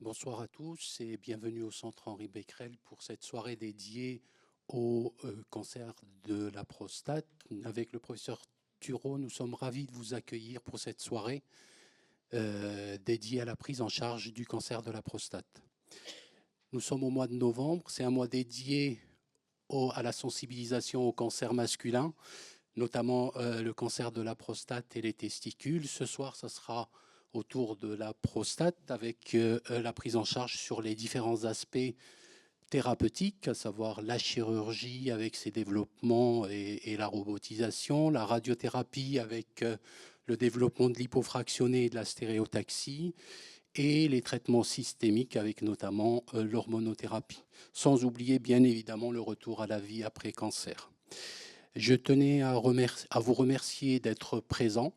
Bonsoir à tous et bienvenue au Centre Henri Becquerel pour cette soirée dédiée au cancer de la prostate. Avec le professeur Thureau, nous sommes ravis de vous accueillir pour cette soirée dédiée à la prise en charge du cancer de la prostate. Nous sommes au mois de novembre, c'est un mois dédié à la sensibilisation au cancer masculin, notamment le cancer de la prostate et les testicules. Ce soir, ça sera autour de la prostate avec la prise en charge sur les différents aspects thérapeutiques, à savoir la chirurgie avec ses développements et la robotisation, la radiothérapie avec le développement de l'hypofractionné et de la stéréotaxie, et les traitements systémiques avec notamment l'hormonothérapie, sans oublier bien évidemment le retour à la vie après cancer. Je tenais à vous remercier d'être présents,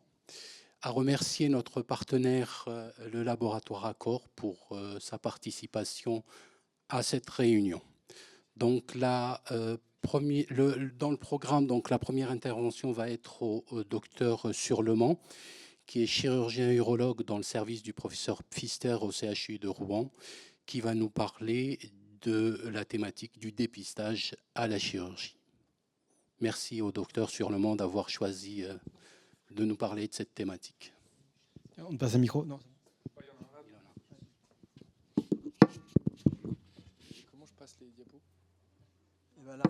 à remercier notre partenaire, le laboratoire Accor, pour sa participation à cette réunion. Donc dans le programme, donc, la première intervention va être au docteur Surlemont, qui est chirurgien urologue dans le service du professeur Pfister au CHU de Rouen, qui va nous parler de la thématique du dépistage à la chirurgie. Merci au docteur Surlemont d'avoir choisi de nous parler de cette thématique. On passe un micro? Non. Comment je passe les diapos? Et ben là.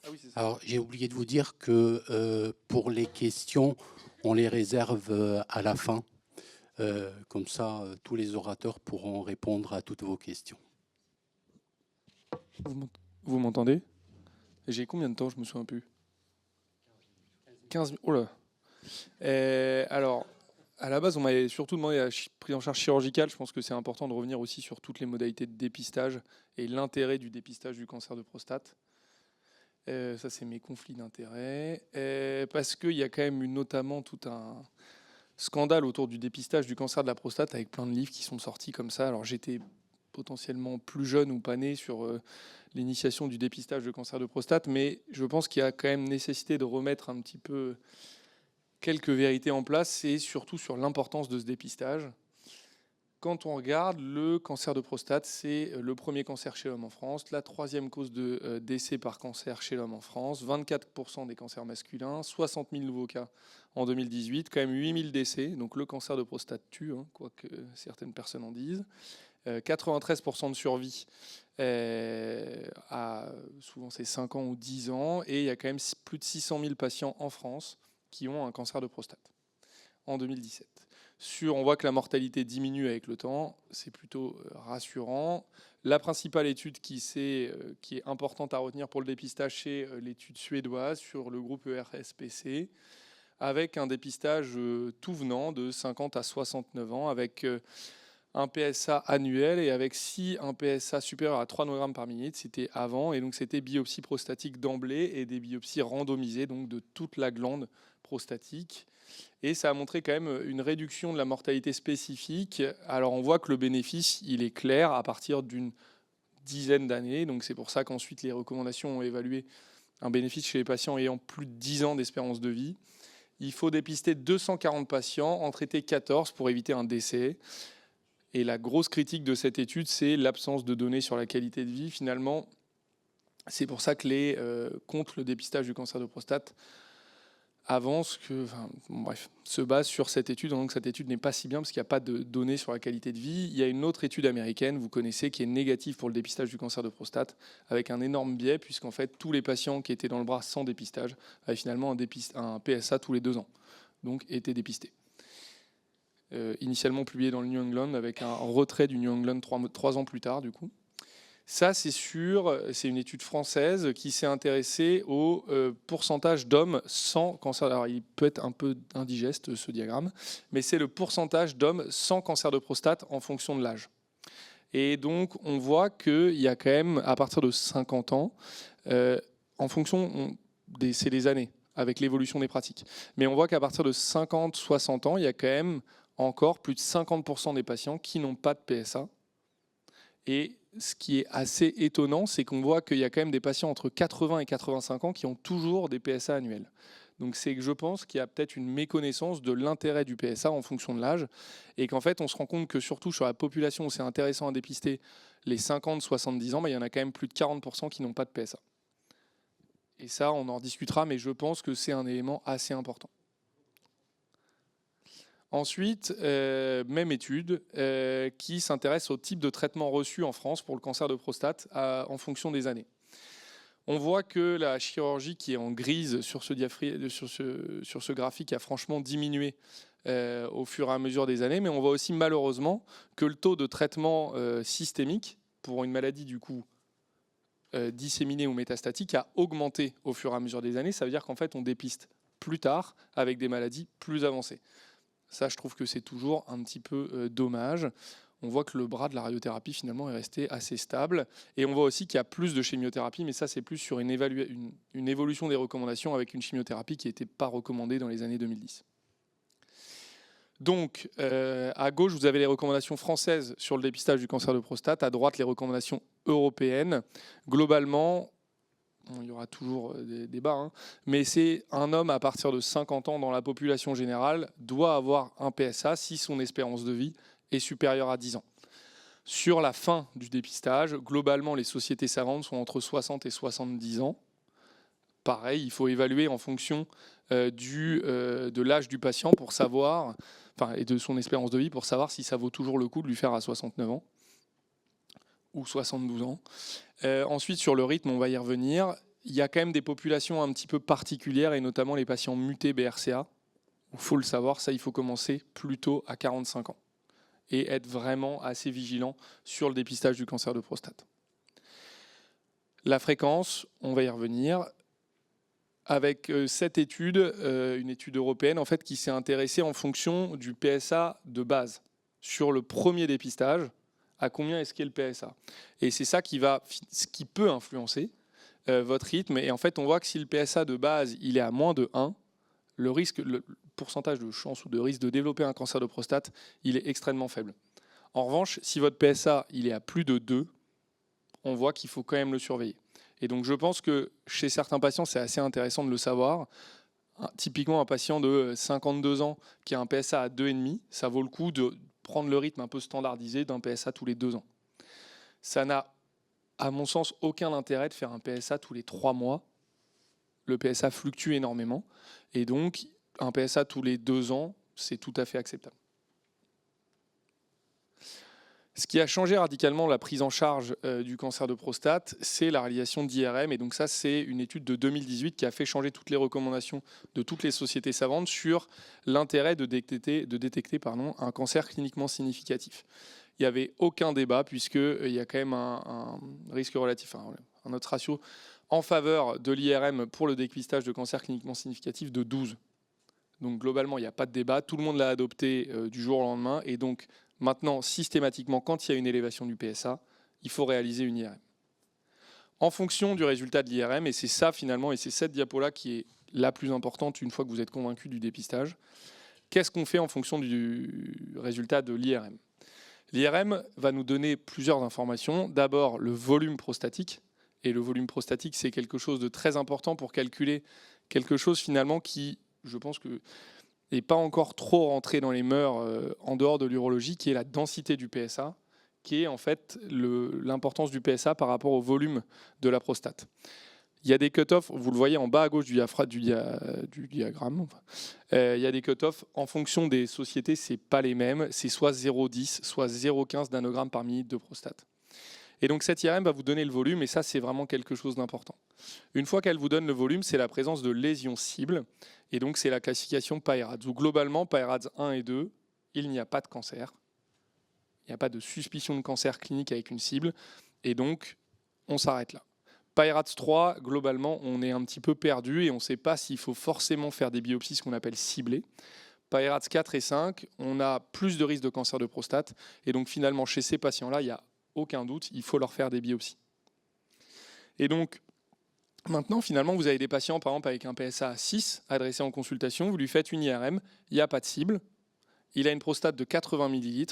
Ah oui, c'est ça. Alors, j'ai oublié de vous dire que pour les questions, on les réserve à la fin. Comme ça, tous les orateurs pourront répondre à toutes vos questions. Vous m'entendez? J'ai combien de temps? Je me souviens plus. 15 minutes. Oh là. Alors, à la base, on m'avait surtout demandé la prise en charge chirurgicale. Je pense que c'est important de revenir aussi sur toutes les modalités de dépistage et l'intérêt du dépistage du cancer de prostate. Ça, c'est mes conflits d'intérêts. Parce qu'il y a quand même eu notamment tout un scandale autour du dépistage du cancer de la prostate avec plein de livres qui sont sortis comme ça. Alors, j'étais potentiellement plus jeune ou pas né sur l'initiation du dépistage de cancer de prostate, mais je pense qu'il y a quand même nécessité de remettre un petit peu quelques vérités en place et surtout sur l'importance de ce dépistage. Quand on regarde, le cancer de prostate, c'est le premier cancer chez l'homme en France, la troisième cause de décès par cancer chez l'homme en France, 24% des cancers masculins, 60 000 nouveaux cas en 2018, quand même 8 000 décès, donc le cancer de prostate tue, quoi que certaines personnes en disent. 93% de survie à souvent c'est 5 ans ou 10 ans, et il y a quand même plus de 600 000 patients en France qui ont un cancer de prostate en 2017. On voit que la mortalité diminue avec le temps, c'est plutôt rassurant. La principale étude qui est importante à retenir pour le dépistage, c'est l'étude suédoise sur le groupe ERSPC, avec un dépistage tout venant de 50 à 69 ans, avec un PSA annuel, et avec un PSA supérieur à 3 ng par millilitre, c'était avant, et donc c'était biopsie prostatique d'emblée et des biopsies randomisées, donc de toute la glande prostatique. Et ça a montré quand même une réduction de la mortalité spécifique. Alors on voit que le bénéfice, il est clair à partir d'une dizaine d'années, donc c'est pour ça qu'ensuite les recommandations ont évalué un bénéfice chez les patients ayant plus de 10 ans d'espérance de vie. Il faut dépister 240 patients, en traiter 14 pour éviter un décès. Et la grosse critique de cette étude, c'est l'absence de données sur la qualité de vie. Finalement, c'est pour ça que contre le dépistage du cancer de prostate se base sur cette étude. Donc cette étude n'est pas si bien parce qu'il n'y a pas de données sur la qualité de vie. Il y a une autre étude américaine, vous connaissez, qui est négative pour le dépistage du cancer de prostate, avec un énorme biais, puisqu'en fait, tous les patients qui étaient dans le bras sans dépistage avaient finalement un PSA tous les 2 ans, donc étaient dépistés. Initialement publié dans le New England, avec un retrait du New England 3 ans plus tard, du coup. Ça, c'est une étude française qui s'est intéressée au pourcentage d'hommes sans cancer. Alors, il peut être un peu indigeste, ce diagramme, mais c'est le pourcentage d'hommes sans cancer de prostate en fonction de l'âge. Et donc, on voit qu'il y a quand même, à partir de 50 ans, en fonction, c'est les années, avec l'évolution des pratiques. Mais on voit qu'à partir de 50-60 ans, il y a quand même encore plus de 50% des patients qui n'ont pas de PSA. Et ce qui est assez étonnant, c'est qu'on voit qu'il y a quand même des patients entre 80 et 85 ans qui ont toujours des PSA annuels. Donc c'est que je pense qu'il y a peut-être une méconnaissance de l'intérêt du PSA en fonction de l'âge, et qu'en fait on se rend compte que surtout sur la population où c'est intéressant à dépister les 50-70 ans, il y en a quand même plus de 40% qui n'ont pas de PSA. Et ça, on en discutera, mais je pense que c'est un élément assez important. Ensuite, même étude qui s'intéresse au type de traitement reçu en France pour le cancer de prostate en fonction des années. On voit que la chirurgie qui est en grise sur ce graphique a franchement diminué au fur et à mesure des années, mais on voit aussi malheureusement que le taux de traitement systémique pour une maladie du coup disséminée ou métastatique a augmenté au fur et à mesure des années. Ça veut dire qu'en fait on dépiste plus tard avec des maladies plus avancées. Ça, je trouve que c'est toujours un petit peu dommage. On voit que le bras de la radiothérapie, finalement, est resté assez stable. Et on voit aussi qu'il y a plus de chimiothérapie, mais ça, c'est plus sur une évolution des recommandations avec une chimiothérapie qui n'était pas recommandée dans les années 2010. Donc, à gauche, vous avez les recommandations françaises sur le dépistage du cancer de prostate. À droite, les recommandations européennes. Globalement, il y aura toujours des débats, mais c'est un homme à partir de 50 ans dans la population générale doit avoir un PSA si son espérance de vie est supérieure à 10 ans. Sur la fin du dépistage, globalement, les sociétés savantes sont entre 60 et 70 ans. Pareil, il faut évaluer en fonction de l'âge du patient pour savoir, et de son espérance de vie pour savoir si ça vaut toujours le coup de lui faire à 69 ans. Ou 72 ans. Ensuite, sur le rythme, on va y revenir. Il y a quand même des populations un petit peu particulières, et notamment les patients mutés BRCA. Il faut le savoir, ça, il faut commencer plutôt à 45 ans et être vraiment assez vigilant sur le dépistage du cancer de prostate. La fréquence, on va y revenir. Avec cette étude, une étude européenne, en fait, qui s'est intéressée en fonction du PSA de base. Sur le premier dépistage, à combien est-ce qu'est le PSA. Et c'est ça qui peut influencer votre rythme. Et en fait, on voit que si le PSA de base il est à moins de 1, le pourcentage de chance ou de risque de développer un cancer de prostate, il est extrêmement faible. En revanche, si votre PSA il est à plus de 2, on voit qu'il faut quand même le surveiller. Et donc je pense que chez certains patients, c'est assez intéressant de le savoir. Typiquement, un patient de 52 ans qui a un PSA à 2,5, ça vaut le coup de prendre le rythme un peu standardisé d'un PSA tous les 2 ans. Ça n'a, à mon sens, aucun intérêt de faire un PSA tous les 3 mois. Le PSA fluctue énormément. Et donc, un PSA tous les 2 ans, c'est tout à fait acceptable. Ce qui a changé radicalement la prise en charge du cancer de prostate, c'est la réalisation d'IRM. Et donc ça, c'est une étude de 2018 qui a fait changer toutes les recommandations de toutes les sociétés savantes sur l'intérêt de détecter un cancer cliniquement significatif. Il n'y avait aucun débat puisqu'il y a quand même un risque relatif, un autre ratio en faveur de l'IRM pour le dépistage de cancer cliniquement significatif de 12. Donc globalement, il n'y a pas de débat. Tout le monde l'a adopté du jour au lendemain. Et donc maintenant, systématiquement, quand il y a une élévation du PSA, il faut réaliser une IRM. En fonction du résultat de l'IRM, et c'est ça finalement, et c'est cette diapo-là qui est la plus importante une fois que vous êtes convaincu du dépistage, qu'est-ce qu'on fait en fonction du résultat de l'IRM ? L'IRM va nous donner plusieurs informations. D'abord, le volume prostatique. Et le volume prostatique, c'est quelque chose de très important pour calculer quelque chose finalement qui, je pense que n'est pas encore trop rentré dans les mœurs en dehors de l'urologie, qui est la densité du PSA, qui est en fait l'importance du PSA par rapport au volume de la prostate. Il y a des cut-offs, vous le voyez en bas à gauche du diagramme, il y a des cut-offs en fonction des sociétés, ce n'est pas les mêmes, c'est soit 0,10, soit 0,15 nanogrammes par millilitre de prostate. Et donc cette IRM va vous donner le volume, et ça c'est vraiment quelque chose d'important. Une fois qu'elle vous donne le volume, c'est la présence de lésions cibles, et donc c'est la classification PAERADS, où globalement, PAERADS 1 et 2, il n'y a pas de cancer, il n'y a pas de suspicion de cancer clinique avec une cible, et donc on s'arrête là. PAERADS 3, globalement, on est un petit peu perdu, et on ne sait pas s'il faut forcément faire des biopsies, ce qu'on appelle ciblées. PAERADS 4 et 5, on a plus de risques de cancer de prostate, et donc finalement, chez ces patients-là, il y a aucun doute, il faut leur faire des biopsies. Et donc, maintenant, finalement, vous avez des patients, par exemple, avec un PSA à 6 adressé en consultation, vous lui faites une IRM, il n'y a pas de cible, il a une prostate de 80 ml,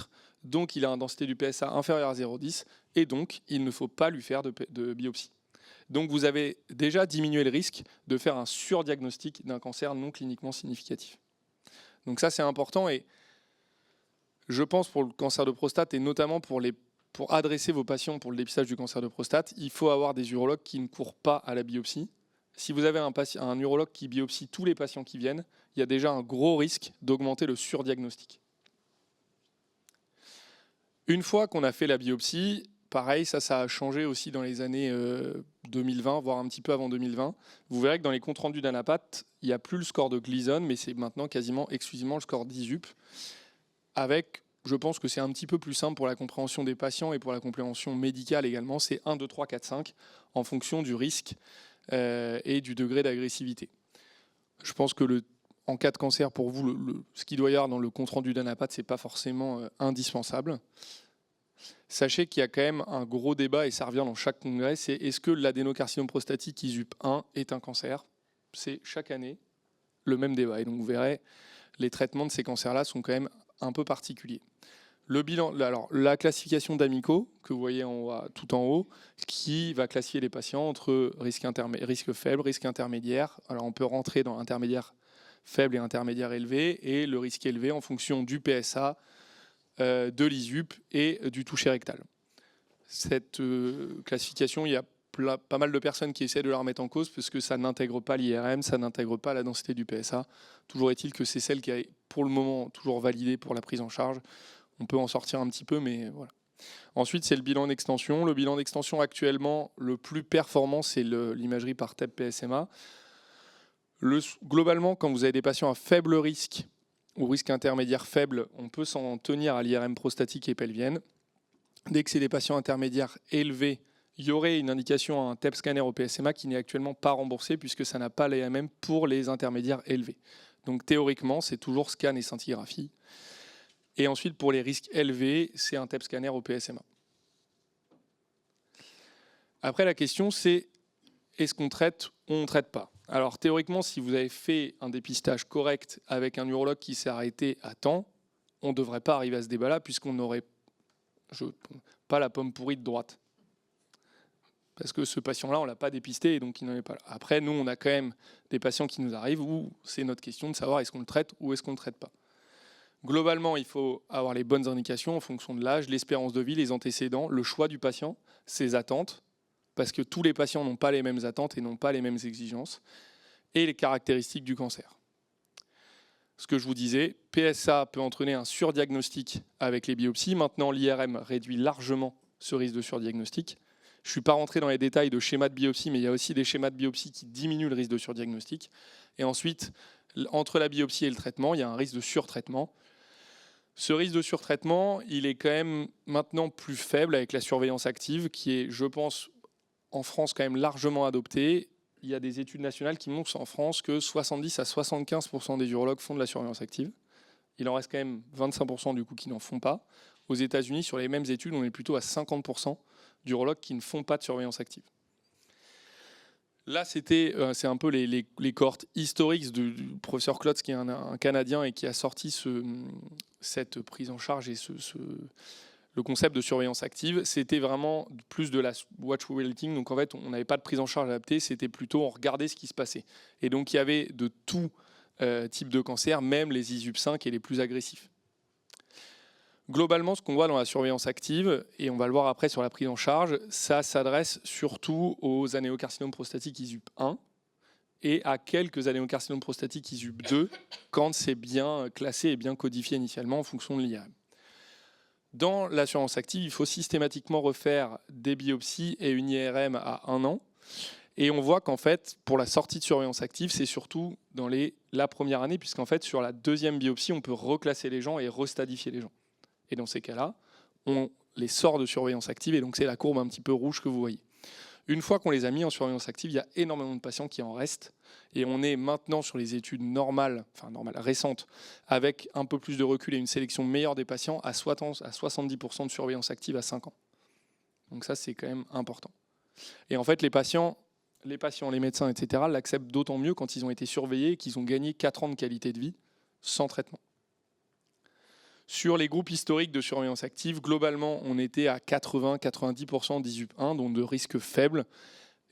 donc il a une densité du PSA inférieure à 0,10, et donc il ne faut pas lui faire de biopsie. Donc vous avez déjà diminué le risque de faire un surdiagnostic d'un cancer non cliniquement significatif. Donc ça, c'est important, et je pense pour le cancer de prostate, et notamment pour adresser vos patients pour le dépistage du cancer de prostate, il faut avoir des urologues qui ne courent pas à la biopsie. Si vous avez un urologue qui biopsie tous les patients qui viennent, il y a déjà un gros risque d'augmenter le surdiagnostic. Une fois qu'on a fait la biopsie, pareil, ça a changé aussi dans les années 2020, voire un petit peu avant 2020. Vous verrez que dans les comptes rendus d'Anapat, il n'y a plus le score de Gleason, mais c'est maintenant quasiment exclusivement le score d'ISUP. Avec, je pense que c'est un petit peu plus simple pour la compréhension des patients et pour la compréhension médicale également. C'est 1, 2, 3, 4, 5 en fonction du risque et du degré d'agressivité. Je pense que en cas de cancer, pour vous, ce qu'il doit y avoir dans le compte rendu d'Anapat, ce n'est pas forcément indispensable. Sachez qu'il y a quand même un gros débat, et ça revient dans chaque congrès, c'est est-ce que l'adénocarcinome prostatique ISUP1 est un cancer? C'est chaque année le même débat. Et donc vous verrez, les traitements de ces cancers-là sont quand même un peu particuliers. Le bilan, alors, la classification d'Amico, que vous voyez tout en haut, qui va classifier les patients entre risque faible, risque intermédiaire. Alors on peut rentrer dans intermédiaire faible et intermédiaire élevé, et le risque élevé en fonction du PSA, de l'ISUP et du toucher rectal. Cette classification, il y a pas mal de personnes qui essaient de la remettre en cause parce que ça n'intègre pas l'IRM, ça n'intègre pas la densité du PSA. Toujours est-il que c'est celle qui est pour le moment toujours validée pour la prise en charge. On peut en sortir un petit peu, mais voilà. Ensuite, c'est le bilan d'extension. Le bilan d'extension actuellement, le plus performant, c'est l'imagerie par TEP-PSMA. Globalement, quand vous avez des patients à faible risque ou risque intermédiaire faible, on peut s'en tenir à l'IRM prostatique et pelvienne. Dès que c'est des patients intermédiaires élevés, il y aurait une indication à un TEP scanner au PSMA qui n'est actuellement pas remboursé puisque ça n'a pas l'AMM pour les intermédiaires élevés. Donc théoriquement, c'est toujours scan et scintigraphie. Et ensuite, pour les risques élevés, c'est un TEP scanner au PSMA. Après, la question, c'est est-ce qu'on traite ou on ne traite pas? Alors théoriquement, si vous avez fait un dépistage correct avec un urologue qui s'est arrêté à temps, on ne devrait pas arriver à ce débat-là puisqu'on n'aurait pas la pomme pourrie de droite. Parce que ce patient-là, on ne l'a pas dépisté et donc il n'en est pas là. Après, nous, on a quand même des patients qui nous arrivent où c'est notre question de savoir est-ce qu'on le traite ou est-ce qu'on ne le traite pas. Globalement, il faut avoir les bonnes indications en fonction de l'âge, l'espérance de vie, les antécédents, le choix du patient, ses attentes, parce que tous les patients n'ont pas les mêmes attentes et n'ont pas les mêmes exigences, et les caractéristiques du cancer. Ce que je vous disais, PSA peut entraîner un surdiagnostic avec les biopsies. Maintenant, l'IRM réduit largement ce risque de surdiagnostic. Je ne suis pas rentré dans les détails de schémas de biopsie, mais il y a aussi des schémas de biopsie qui diminuent le risque de surdiagnostic. Et ensuite, entre la biopsie et le traitement, il y a un risque de surtraitement. Ce risque de surtraitement, il est quand même maintenant plus faible avec la surveillance active, qui est, je pense, en France quand même largement adoptée. Il y a des études nationales qui montrent en France que 70 à 75% des urologues font de la surveillance active. Il en reste quand même 25% du coup qui n'en font pas. Aux États-Unis, sur les mêmes études, on est plutôt à 50% d'urologues qui ne font pas de surveillance active. Là, c'est un peu les cohortes historiques du professeur Klotz, qui est un Canadien et qui a sorti cette prise en charge et le concept de surveillance active. C'était vraiment plus de la watchful waiting. Donc en fait, on n'avait pas de prise en charge adaptée, c'était plutôt on regardait ce qui se passait. Et donc il y avait de tout type de cancer, même les ISUP5 et les plus agressifs. Globalement, ce qu'on voit dans la surveillance active, et on va le voir après sur la prise en charge, ça s'adresse surtout aux adénocarcinomes prostatiques ISUP1 et à quelques adénocarcinomes prostatiques ISUP2 quand c'est bien classé et bien codifié initialement en fonction de l'IRM. Dans la surveillance active, il faut systématiquement refaire des biopsies et une IRM à 1 an. Et on voit qu'en fait, pour la sortie de surveillance active, c'est surtout dans la première année, puisqu'en fait, sur la deuxième biopsie, on peut reclasser les gens et restadifier les gens. Et dans ces cas-là, on les sort de surveillance active, et donc c'est la courbe un petit peu rouge que vous voyez. Une fois qu'on les a mis en surveillance active, il y a énormément de patients qui en restent, et on est maintenant sur les études normales, récentes, avec un peu plus de recul et une sélection meilleure des patients à 70% de surveillance active à 5 ans. Donc ça, c'est quand même important. Et en fait, les patients, les médecins, etc., l'acceptent d'autant mieux quand ils ont été surveillés et qu'ils ont gagné 4 ans de qualité de vie sans traitement. Sur les groupes historiques de surveillance active, globalement, on était à 80-90% d'ISUP1, donc de risque faible.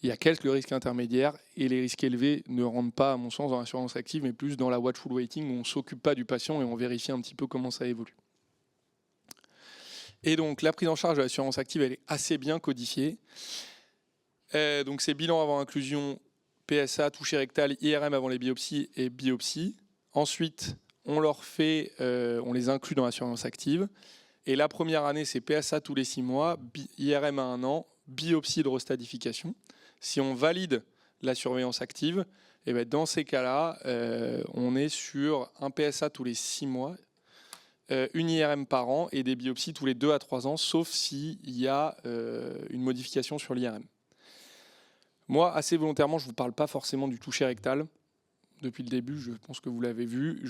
Il y a quelques risques intermédiaires et les risques élevés ne rentrent pas, à mon sens, dans l'assurance active, mais plus dans la watchful waiting où on ne s'occupe pas du patient et on vérifie un petit peu comment ça évolue. Et donc la prise en charge de l'assurance active, elle est assez bien codifiée. Donc c'est bilan avant inclusion, PSA, toucher rectal, IRM avant les biopsies et biopsie. Ensuite, on les inclut dans l'assurance active. Et la première année, c'est PSA tous les 6 mois, IRM à 1 an, biopsie de restadification. Si on valide la surveillance active, et bien dans ces cas-là, on est sur un PSA tous les 6 mois, une IRM par an et des biopsies tous les 2 à 3 ans, sauf s'il y a une modification sur l'IRM. Moi, assez volontairement, je ne vous parle pas forcément du toucher rectal. Depuis le début, je pense que vous l'avez vu.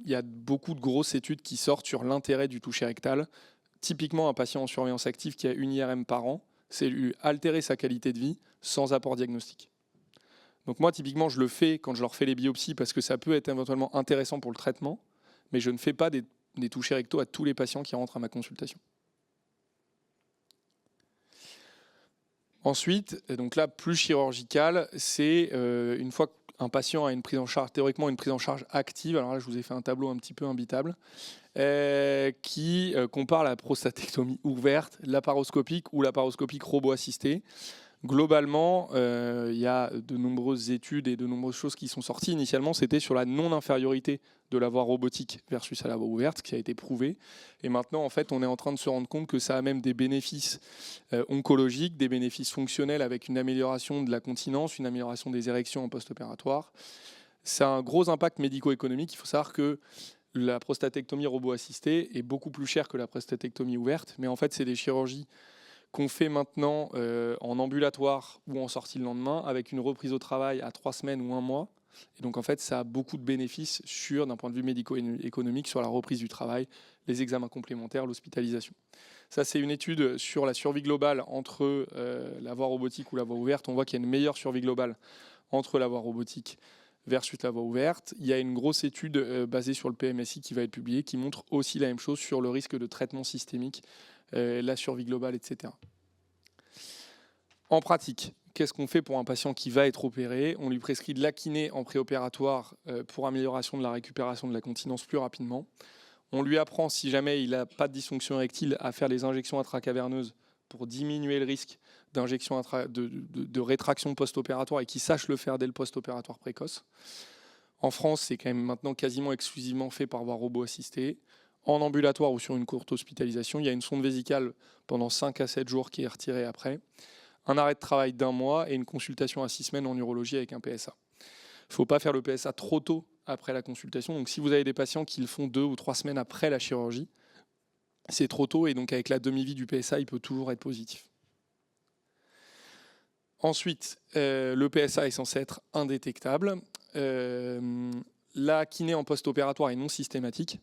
Il y a beaucoup de grosses études qui sortent sur l'intérêt du toucher rectal. Typiquement, un patient en surveillance active qui a une IRM par an, c'est lui altérer sa qualité de vie sans apport diagnostique. Donc moi, typiquement, je le fais quand je leur fais les biopsies parce que ça peut être éventuellement intéressant pour le traitement, mais je ne fais pas des touchers rectaux à tous les patients qui rentrent à ma consultation. Ensuite, donc là, plus chirurgical, c'est une fois qu'un patient a une prise en charge, théoriquement une prise en charge active, alors là, je vous ai fait un tableau un petit peu imbitable, qui compare la prostatectomie ouverte, laparoscopique ou laparoscopique robot-assistée. Globalement, il y a de nombreuses études et de nombreuses choses qui sont sorties. Initialement, c'était sur la non-infériorité de la voie robotique versus à la voie ouverte, qui a été prouvé. Et maintenant, en fait, on est en train de se rendre compte que ça a même des bénéfices oncologiques, des bénéfices fonctionnels avec une amélioration de la continence, une amélioration des érections en post-opératoire. Ça a un gros impact médico-économique. Il faut savoir que la prostatectomie robot-assistée est beaucoup plus chère que la prostatectomie ouverte. Mais en fait, c'est des chirurgies qu'on fait maintenant en ambulatoire ou en sortie le lendemain, avec une reprise au travail à 3 semaines ou 1 mois. Et donc en fait, ça a beaucoup de bénéfices d'un point de vue médico-économique, sur la reprise du travail, les examens complémentaires, l'hospitalisation. Ça, c'est une étude sur la survie globale entre la voie robotique ou la voie ouverte. On voit qu'il y a une meilleure survie globale entre la voie robotique versus la voie ouverte. Il y a une grosse étude basée sur le PMSI qui va être publiée, qui montre aussi la même chose sur le risque de traitement systémique, la survie globale, etc. En pratique, qu'est-ce qu'on fait pour un patient qui va être opéré? On lui prescrit de la kiné en préopératoire pour amélioration de la récupération de la continence plus rapidement. On lui apprend, si jamais il n'a pas de dysfonction érectile, à faire les injections intracaverneuses pour diminuer le risque d'injection de rétraction post-opératoire et qu'il sache le faire dès le post-opératoire précoce. En France, c'est quand même maintenant quasiment exclusivement fait par voie robot-assistée. En ambulatoire ou sur une courte hospitalisation, il y a une sonde vésicale pendant 5 à 7 jours qui est retirée après, un arrêt de travail d'1 mois et une consultation à 6 semaines en urologie avec un PSA. Il ne faut pas faire le PSA trop tôt après la consultation. Donc si vous avez des patients qui le font 2 ou 3 semaines après la chirurgie, c'est trop tôt et donc avec la demi-vie du PSA, il peut toujours être positif. Ensuite, le PSA est censé être indétectable. La kiné en post-opératoire est non systématique,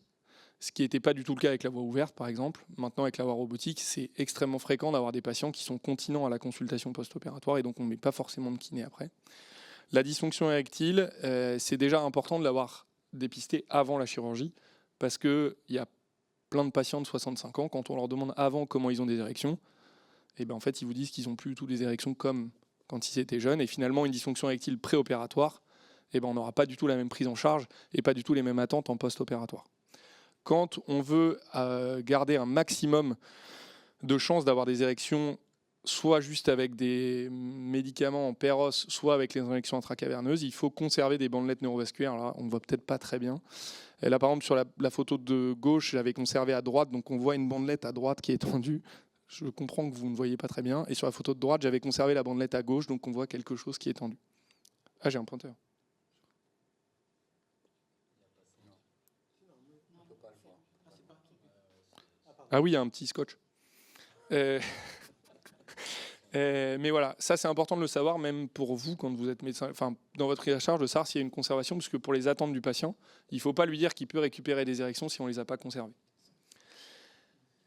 ce qui n'était pas du tout le cas avec la voie ouverte, par exemple. Maintenant, avec la voie robotique, c'est extrêmement fréquent d'avoir des patients qui sont continents à la consultation post-opératoire et donc on ne met pas forcément de kiné après. La dysfonction érectile, c'est déjà important de l'avoir dépistée avant la chirurgie parce qu'il y a plein de patients de 65 ans, quand on leur demande avant comment ils ont des érections, et ben en fait, ils vous disent qu'ils n'ont plus du tout des érections comme quand ils étaient jeunes. Et finalement, une dysfonction érectile préopératoire, et ben on n'aura pas du tout la même prise en charge et pas du tout les mêmes attentes en post-opératoire. Quand on veut garder un maximum de chances d'avoir des érections, soit juste avec des médicaments en péros, soit avec les injections intracaverneuses, il faut conserver des bandelettes neurovasculaires. Là, on ne voit peut-être pas très bien. Et là, par exemple, sur la photo de gauche, j'avais conservé à droite, donc on voit une bandelette à droite qui est tendue. Je comprends que vous ne voyez pas très bien. Et sur la photo de droite, j'avais conservé la bandelette à gauche, donc on voit quelque chose qui est tendu. Ah, j'ai un pointeur. Ah oui, il y a un petit scotch. Mais voilà, ça c'est important de le savoir, même pour vous quand vous êtes médecin, enfin dans votre prise en charge, de savoir s'il y a une conservation, parce que pour les attentes du patient, il ne faut pas lui dire qu'il peut récupérer des érections si on ne les a pas conservées.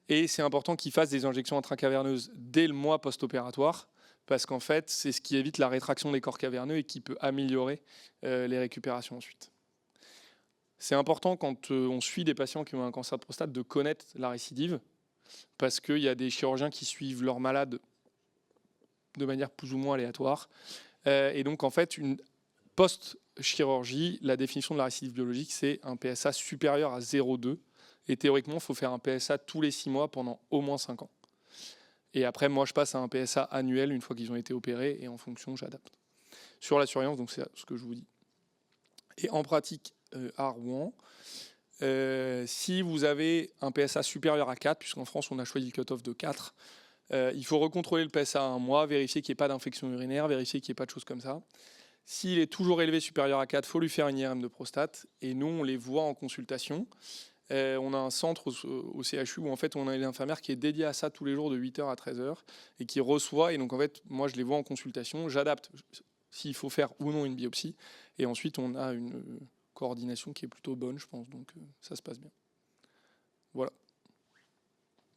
Et c'est important qu'il fasse des injections intracaverneuses dès le mois post-opératoire, parce qu'en fait, c'est ce qui évite la rétraction des corps caverneux et qui peut améliorer les récupérations ensuite. C'est important quand on suit des patients qui ont un cancer de prostate de connaître la récidive, parce qu'il y a des chirurgiens qui suivent leurs malades de manière plus ou moins aléatoire. Et donc, en fait, une post-chirurgie, la définition de la récidive biologique, c'est un PSA supérieur à 0,2. Et théoriquement, il faut faire un PSA tous les 6 mois pendant au moins 5 ans. Et après, moi, je passe à un PSA annuel une fois qu'ils ont été opérés, et en fonction, j'adapte. Sur la surveillance, donc c'est ce que je vous dis. Et en pratique, à Rouen, si vous avez un PSA supérieur à 4, puisqu'en France, on a choisi le cut-off de 4, il faut recontrôler le PSA à un mois, vérifier qu'il n'y ait pas d'infection urinaire, vérifier qu'il n'y ait pas de choses comme ça. S'il est toujours élevé supérieur à 4, il faut lui faire une IRM de prostate. Et nous, on les voit en consultation. On a un centre au CHU où en fait on a une infirmière qui est dédiée à ça tous les jours de 8h à 13h et qui reçoit. Et donc en fait, moi je les vois en consultation, j'adapte s'il faut faire ou non une biopsie. Et ensuite on a une coordination qui est plutôt bonne, je pense. Donc ça se passe bien. Voilà.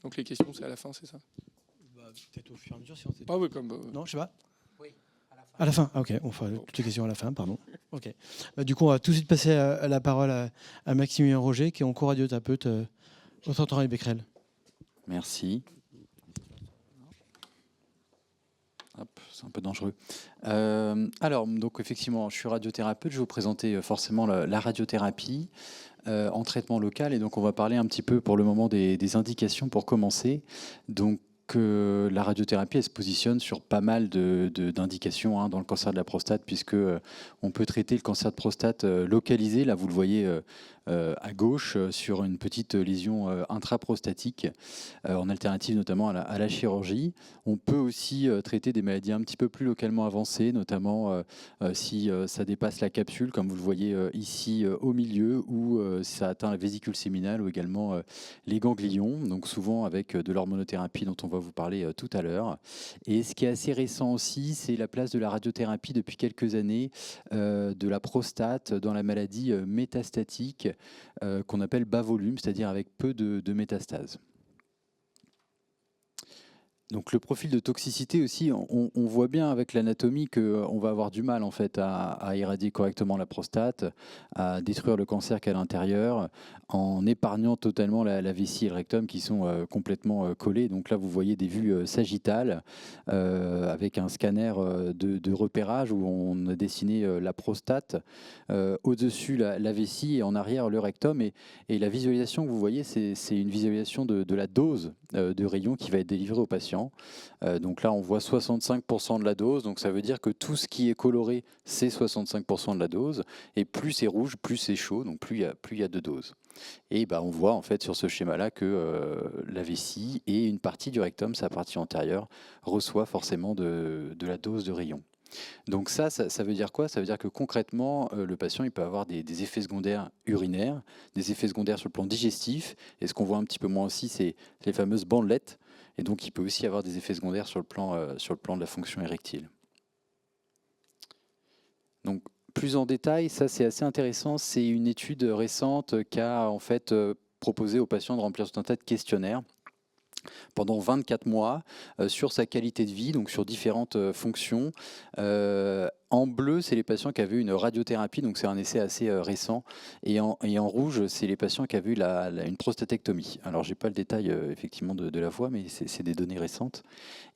Donc les questions c'est à la fin, c'est ça? Peut-être au fur et à mesure si on sait. Ah oui, comme. Non, je sais pas. Oui, À la fin, ok, on fera toutes les questions à la fin, pardon. Ok. Du coup, on va tout de suite passer à la parole à Maximilien Roger, qui est onco-radiothérapeute au Centre Henri Becquerel. Merci. Hop, c'est un peu dangereux. Alors, donc effectivement, je suis radiothérapeute. Je vais vous présenter forcément la radiothérapie en traitement local. Et donc, on va parler un petit peu pour le moment des indications pour commencer. Donc, la radiothérapie, elle se positionne sur pas mal d'indications dans le cancer de la prostate, puisque on peut traiter le cancer de prostate localisé. Là, vous le voyez à gauche sur une petite lésion intraprostatique, en alternative notamment à la chirurgie. On peut aussi traiter des maladies un petit peu plus localement avancées, notamment si ça dépasse la capsule, comme vous le voyez ici au milieu, ou si ça atteint la vésicule séminale ou également les ganglions, donc souvent avec de l'hormonothérapie dont on va vous parler tout à l'heure. Et ce qui est assez récent aussi, c'est la place de la radiothérapie depuis quelques années de la prostate dans la maladie métastatique qu'on appelle bas volume, c'est-à-dire avec peu de métastases. Donc le profil de toxicité aussi, on voit bien avec l'anatomie qu'on va avoir du mal en fait à irradier correctement la prostate, à détruire le cancer qu'il y a à l'intérieur, en épargnant totalement la vessie et le rectum qui sont complètement collés. Donc là vous voyez des vues sagittales avec un scanner de repérage où on a dessiné la prostate, au-dessus la vessie et en arrière le rectum. Et la visualisation que vous voyez, c'est une visualisation de la dose de rayons qui va être délivrée au patient. Donc là, on voit 65% de la dose. Donc ça veut dire que tout ce qui est coloré, c'est 65% de la dose. Et plus c'est rouge, plus c'est chaud. Donc plus il y a de doses. Et on voit en fait sur ce schéma-là que la vessie et une partie du rectum, sa partie antérieure, reçoit forcément de la dose de rayons. Donc ça veut dire quoi? Ça veut dire que concrètement, le patient il peut avoir des effets secondaires urinaires, des effets secondaires sur le plan digestif, et ce qu'on voit un petit peu moins aussi, c'est les fameuses bandelettes, et donc il peut aussi avoir des effets secondaires sur le plan de la fonction érectile. Donc plus en détail, ça c'est assez intéressant, c'est une étude récente qui a en fait proposé aux patients de remplir tout un tas de questionnaires pendant 24 mois sur sa qualité de vie, donc sur différentes fonctions. En bleu, c'est les patients qui avaient eu une radiothérapie, donc c'est un essai assez récent. Et en rouge, c'est les patients qui avaient eu une prostatectomie. Alors, je n'ai pas le détail effectivement de la voie, mais c'est des données récentes.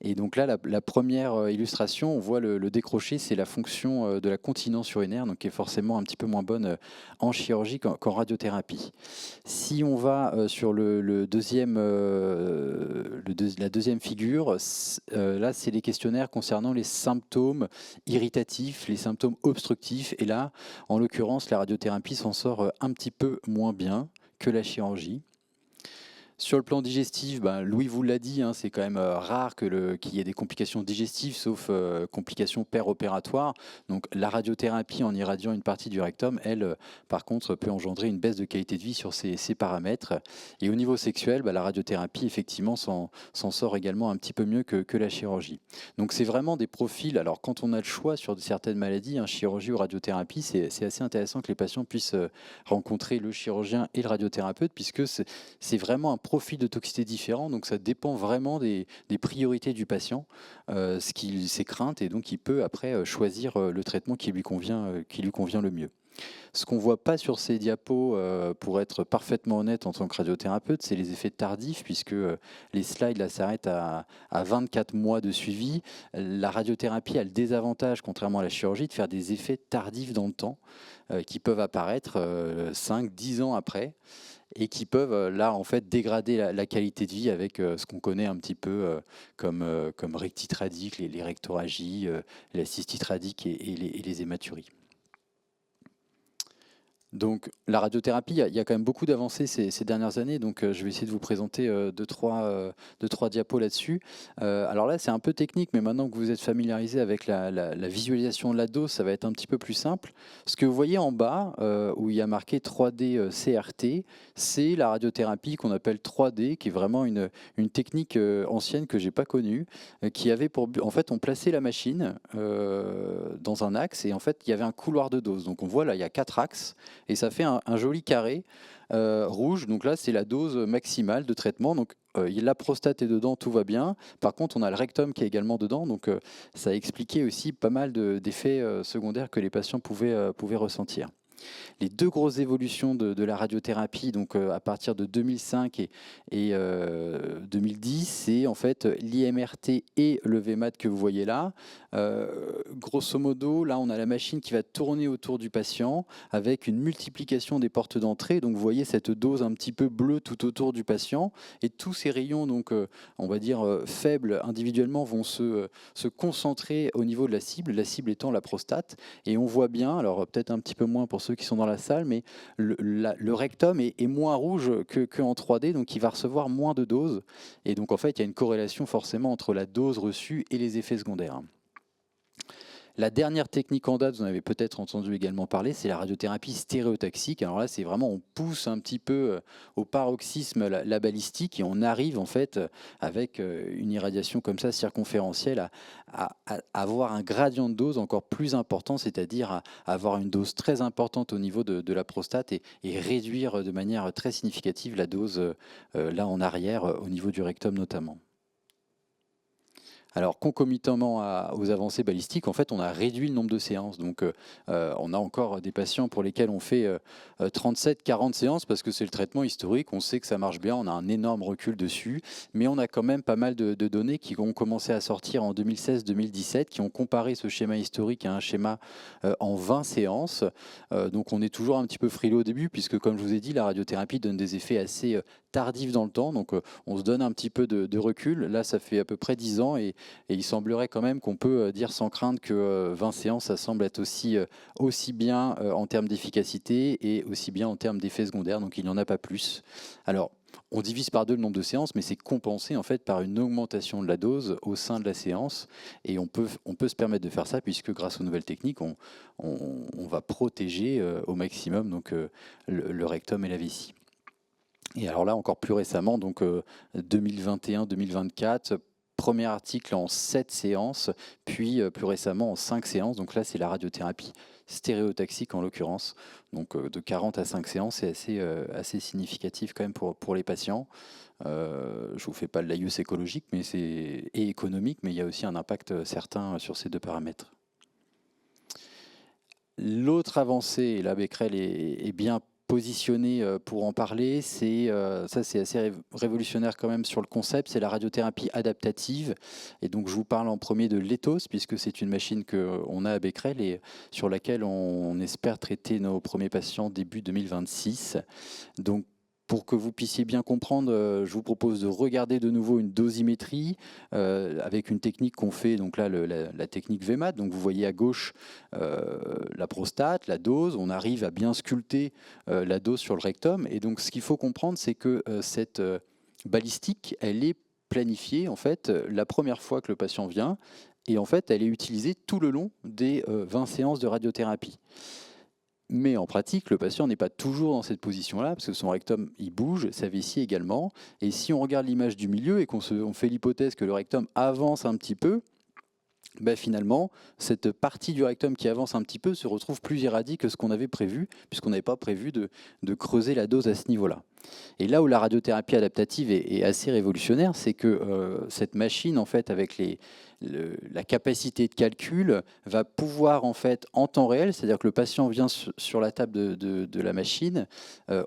Et donc là, la première illustration, on voit le décroché, c'est la fonction de la continence urinaire, donc qui est forcément un petit peu moins bonne en chirurgie qu'en radiothérapie. Si on va sur la deuxième figure, là, c'est les questionnaires concernant les symptômes irritatifs, les symptômes obstructifs. Et là, en l'occurrence, la radiothérapie s'en sort un petit peu moins bien que la chirurgie. Sur le plan digestif, Louis vous l'a dit, c'est quand même rare qu'il y ait des complications digestives, sauf complications péropératoires. Donc la radiothérapie en irradiant une partie du rectum, elle, par contre, peut engendrer une baisse de qualité de vie sur ces paramètres. Et au niveau sexuel, la radiothérapie, effectivement, s'en sort également un petit peu mieux que la chirurgie. Donc c'est vraiment des profils. Alors quand on a le choix sur certaines maladies, chirurgie ou radiothérapie, c'est assez intéressant que les patients puissent rencontrer le chirurgien et le radiothérapeute, puisque c'est vraiment un profil de toxicité différent, donc ça dépend vraiment des priorités du patient, ses craintes, et donc il peut après choisir le traitement qui lui convient le mieux. Ce qu'on ne voit pas sur ces diapos, pour être parfaitement honnête en tant que radiothérapeute, c'est les effets tardifs, puisque les slides là, s'arrêtent à 24 mois de suivi. La radiothérapie a le désavantage, contrairement à la chirurgie, de faire des effets tardifs dans le temps, qui peuvent apparaître 5-10 ans après, et qui peuvent là en fait dégrader la qualité de vie avec ce qu'on connaît un petit peu comme rectitradique, les rectoragies, la cystitradique et les hématuries. Donc la radiothérapie, il y a quand même beaucoup d'avancées ces dernières années, donc je vais essayer de vous présenter deux, trois diapos là-dessus. Alors là, c'est un peu technique, mais maintenant que vous êtes familiarisé avec la visualisation de la dose, ça va être un petit peu plus simple. Ce que vous voyez en bas, où il y a marqué 3D CRT, c'est la radiothérapie qu'on appelle 3D, qui est vraiment une technique ancienne que j'ai pas connue, qui avait pour but, en fait, on plaçait la machine dans un axe, et en fait, il y avait un couloir de dose. Donc on voit là, il y a 4 axes, et ça fait un joli carré rouge. Donc là, c'est la dose maximale de traitement. Donc la prostate est dedans, tout va bien. Par contre, on a le rectum qui est également dedans. Donc ça a expliqué aussi pas mal d'effets secondaires que les patients pouvaient ressentir. Les 2 grosses évolutions de la radiothérapie, donc à partir de 2005 et 2010, c'est en fait l'IMRT et le VMAT que vous voyez là. Grosso modo, là, on a la machine qui va tourner autour du patient avec une multiplication des portes d'entrée. Donc, vous voyez cette dose un petit peu bleue tout autour du patient. Et tous ces rayons, donc, on va dire faibles individuellement, vont se concentrer au niveau de la cible étant la prostate. Et on voit bien, alors peut-être un petit peu moins pour ceux qui sont dans la salle, mais le rectum est moins rouge qu'en 3D, donc il va recevoir moins de doses. Et donc, en fait, il y a une corrélation forcément entre la dose reçue et les effets secondaires. La dernière technique en date, vous en avez peut-être entendu également parler, c'est la radiothérapie stéréotaxique. Alors là, c'est vraiment, on pousse un petit peu au paroxysme la balistique, et on arrive en fait avec une irradiation comme ça circonférentielle à avoir un gradient de dose encore plus important, c'est-à-dire à avoir une dose très importante au niveau de la prostate et réduire de manière très significative la dose là en arrière au niveau du rectum notamment. Alors, concomitamment aux avancées balistiques, en fait, on a réduit le nombre de séances. Donc, on a encore des patients pour lesquels on fait 37-40 séances parce que c'est le traitement historique. On sait que ça marche bien, on a un énorme recul dessus. Mais on a quand même pas mal de données qui ont commencé à sortir en 2016-2017, qui ont comparé ce schéma historique à un schéma en 20 séances. Donc, on est toujours un petit peu frileux au début puisque, comme je vous ai dit, la radiothérapie donne des effets assez tardifs dans le temps. Donc, on se donne un petit peu de recul. Là, ça fait à peu près 10 ans et il semblerait quand même qu'on peut dire sans crainte que 20 séances, ça semble être aussi bien en termes d'efficacité et aussi bien en termes d'effets secondaires, donc il n'y en a pas plus. Alors, on divise par 2 le nombre de séances, mais c'est compensé en fait par une augmentation de la dose au sein de la séance, et on peut se permettre de faire ça puisque grâce aux nouvelles techniques, on va protéger au maximum donc, le rectum et la vessie. Et alors là, encore plus récemment, donc 2021-2024, premier article en 7 séances, puis plus récemment en 5 séances. Donc là, c'est la radiothérapie stéréotaxique en l'occurrence. Donc de 40 à 5 séances, c'est assez significatif quand même pour les patients. Je ne vous fais pas le laïus écologique et économique, mais il y a aussi un impact certain sur ces 2 paramètres. L'autre avancée, et là Becquerel est bien positionné pour en parler, c'est assez révolutionnaire quand même sur le concept, c'est la radiothérapie adaptative. Et donc je vous parle en premier de l'Ethos, puisque c'est une machine qu'on a à Becquerel et sur laquelle on espère traiter nos premiers patients début 2026. Donc pour que vous puissiez bien comprendre, je vous propose de regarder de nouveau une dosimétrie avec une technique qu'on fait, donc là la technique VMAT. Donc vous voyez à gauche la prostate, la dose, on arrive à bien sculpter la dose sur le rectum. Et donc ce qu'il faut comprendre, c'est que cette balistique, elle est planifiée en fait la première fois que le patient vient, et en fait elle est utilisée tout le long des 20 séances de radiothérapie. Mais en pratique, le patient n'est pas toujours dans cette position-là, parce que son rectum, il bouge, sa vessie également. Et si on regarde l'image du milieu et qu'on fait l'hypothèse que le rectum avance un petit peu, ben finalement, cette partie du rectum qui avance un petit peu se retrouve plus irradiée que ce qu'on avait prévu, puisqu'on n'avait pas prévu de creuser la dose à ce niveau-là. Et là où la radiothérapie adaptative est assez révolutionnaire, c'est que cette machine, en fait, avec la capacité de calcul, va pouvoir, en fait, en temps réel, c'est-à-dire que le patient vient sur la table de la machine,